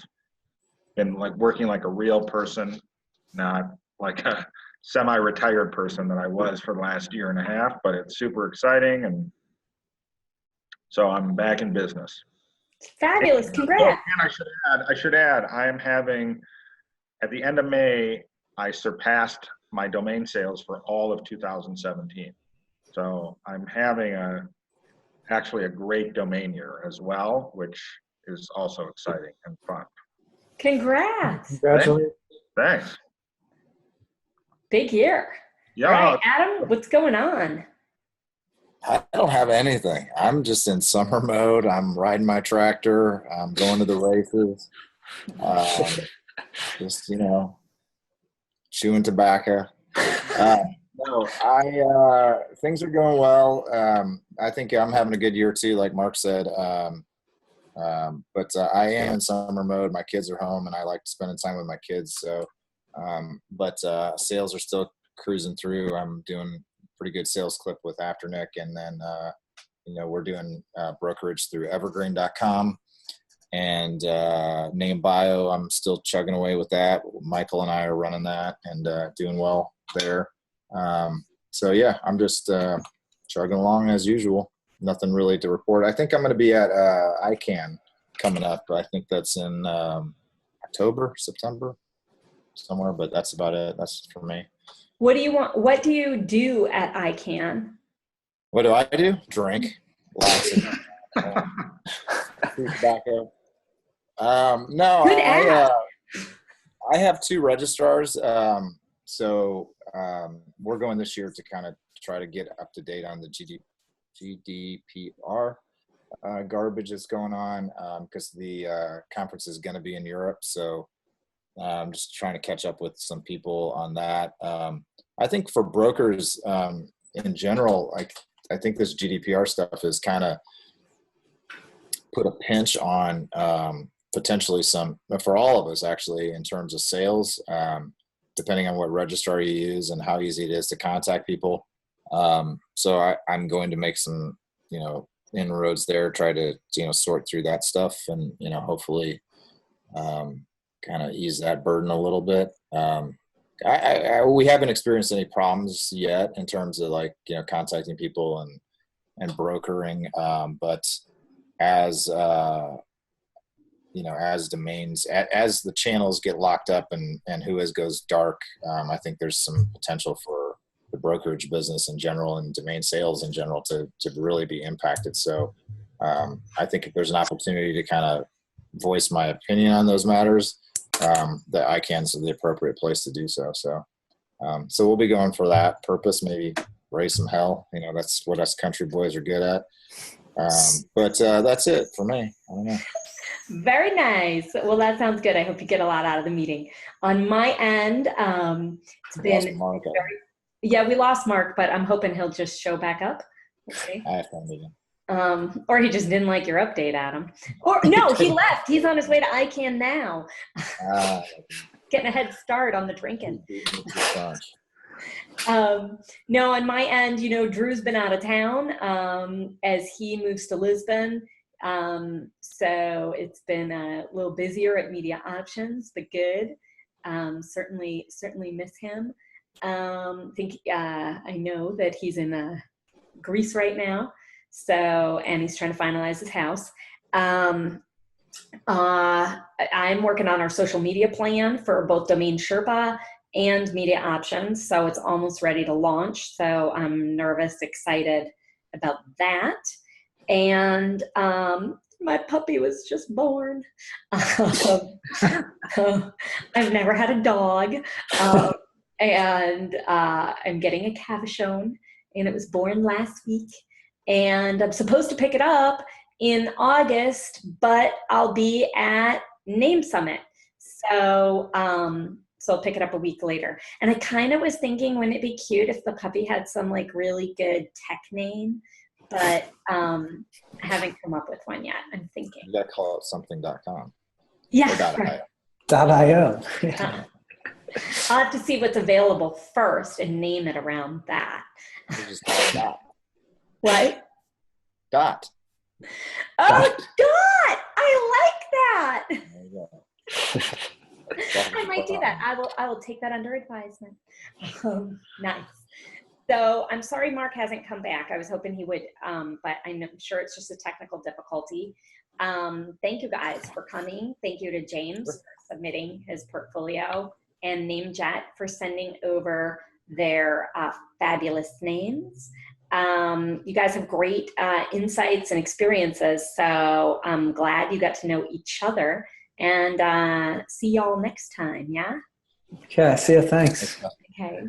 been working like a real person, not like a semi-retired person that I was for the last year and a half, but it's super exciting. And so I'm back in business. Fabulous. Congrats. And I should add, I am having, at the end of May, I surpassed my domain sales for all of 2017. So I'm having actually a great domain year as well, which is also exciting and fun. Congrats. Congratulations. Thanks. Big year. Yeah. All right, Adam, what's going on? I don't have anything. I'm just in summer mode. I'm riding my tractor. I'm going to the races. Just, chewing tobacco. No, things are going well. I think I'm having a good year too, like Mark said. But I am in summer mode. My kids are home, and I like spending time with my kids. So, but sales are still cruising through. I'm doing pretty good sales clip with Afternic, and then we're doing brokerage through evergreen.com and NameBio. I'm still chugging away with that. Michael and I are running that and doing well there. So yeah, I'm just chugging along as usual. Nothing really to report. I think I'm going to be at ICANN coming up. I think that's in October, September, somewhere, but that's about it. That's for me. What do you do at ICANN? What do I do? Drink. Lots of tobacco. No, I have 2 registrars. So we're going this year to kind of try to get up to date on the GDPR garbage that's going on, because the conference is going to be in Europe. So I'm just trying to catch up with some people on that. I think for brokers in general, I think this GDPR stuff has kind of put a pinch on potentially for all of us actually, in terms of sales, depending on what registrar you use and how easy it is to contact people. So I'm going to make some, inroads there, try to, sort through that stuff and, hopefully kind of ease that burden a little bit. We haven't experienced any problems yet in terms of contacting people and brokering. But as as domains, as the channels get locked up and Whois goes dark, I think there's some potential for the brokerage business in general and domain sales in general to really be impacted. So I think if there's an opportunity to kind of voice my opinion on those matters, that ICANN's the appropriate place to do so. So we'll be going for that purpose, maybe raise some hell. That's what us country boys are good at. But that's it for me. I don't know. Very nice. Well, that sounds good. I hope you get a lot out of the meeting. On my end, it's been we lost Mark, but I'm hoping he'll just show back up. Okay. I have no meeting. Or he just didn't like your update, Adam. Or no, he left. He's on his way to ICANN now. Getting a head start on the drinking. No, on my end, Drew's been out of town as he moves to Lisbon. So it's been a little busier at Media Options, but good. Certainly miss him. I know that he's in Greece right now. And he's trying to finalize his house. I'm working on our social media plan for both DomainSherpa and Media Options. So it's almost ready to launch. So I'm nervous, excited about that. And my puppy was just born. I've never had a dog. And I'm getting a Cavachon, and it was born last week. And I'm supposed to pick it up in August, but I'll be at Name Summit. So I'll pick it up a week later. And I kind of was thinking, wouldn't it be cute if the puppy had some really good tech name? But I haven't come up with one yet. I'm thinking. You got to call it something.com. Yeah. Right. .io. Yeah. I'll have to see what's available first and name it around that. You just call it dot. What? Dot. Oh, dot! I like that. There you go. I might do that. I will take that under advisement. Nice. So I'm sorry Mark hasn't come back. I was hoping he would, but I'm sure it's just a technical difficulty. Thank you guys for coming. Thank you to James for submitting his portfolio, and NameJet for sending over their fabulous names. You guys have great insights and experiences, so I'm glad you got to know each other, and see y'all next time, yeah? Okay, see you, thanks. Okay.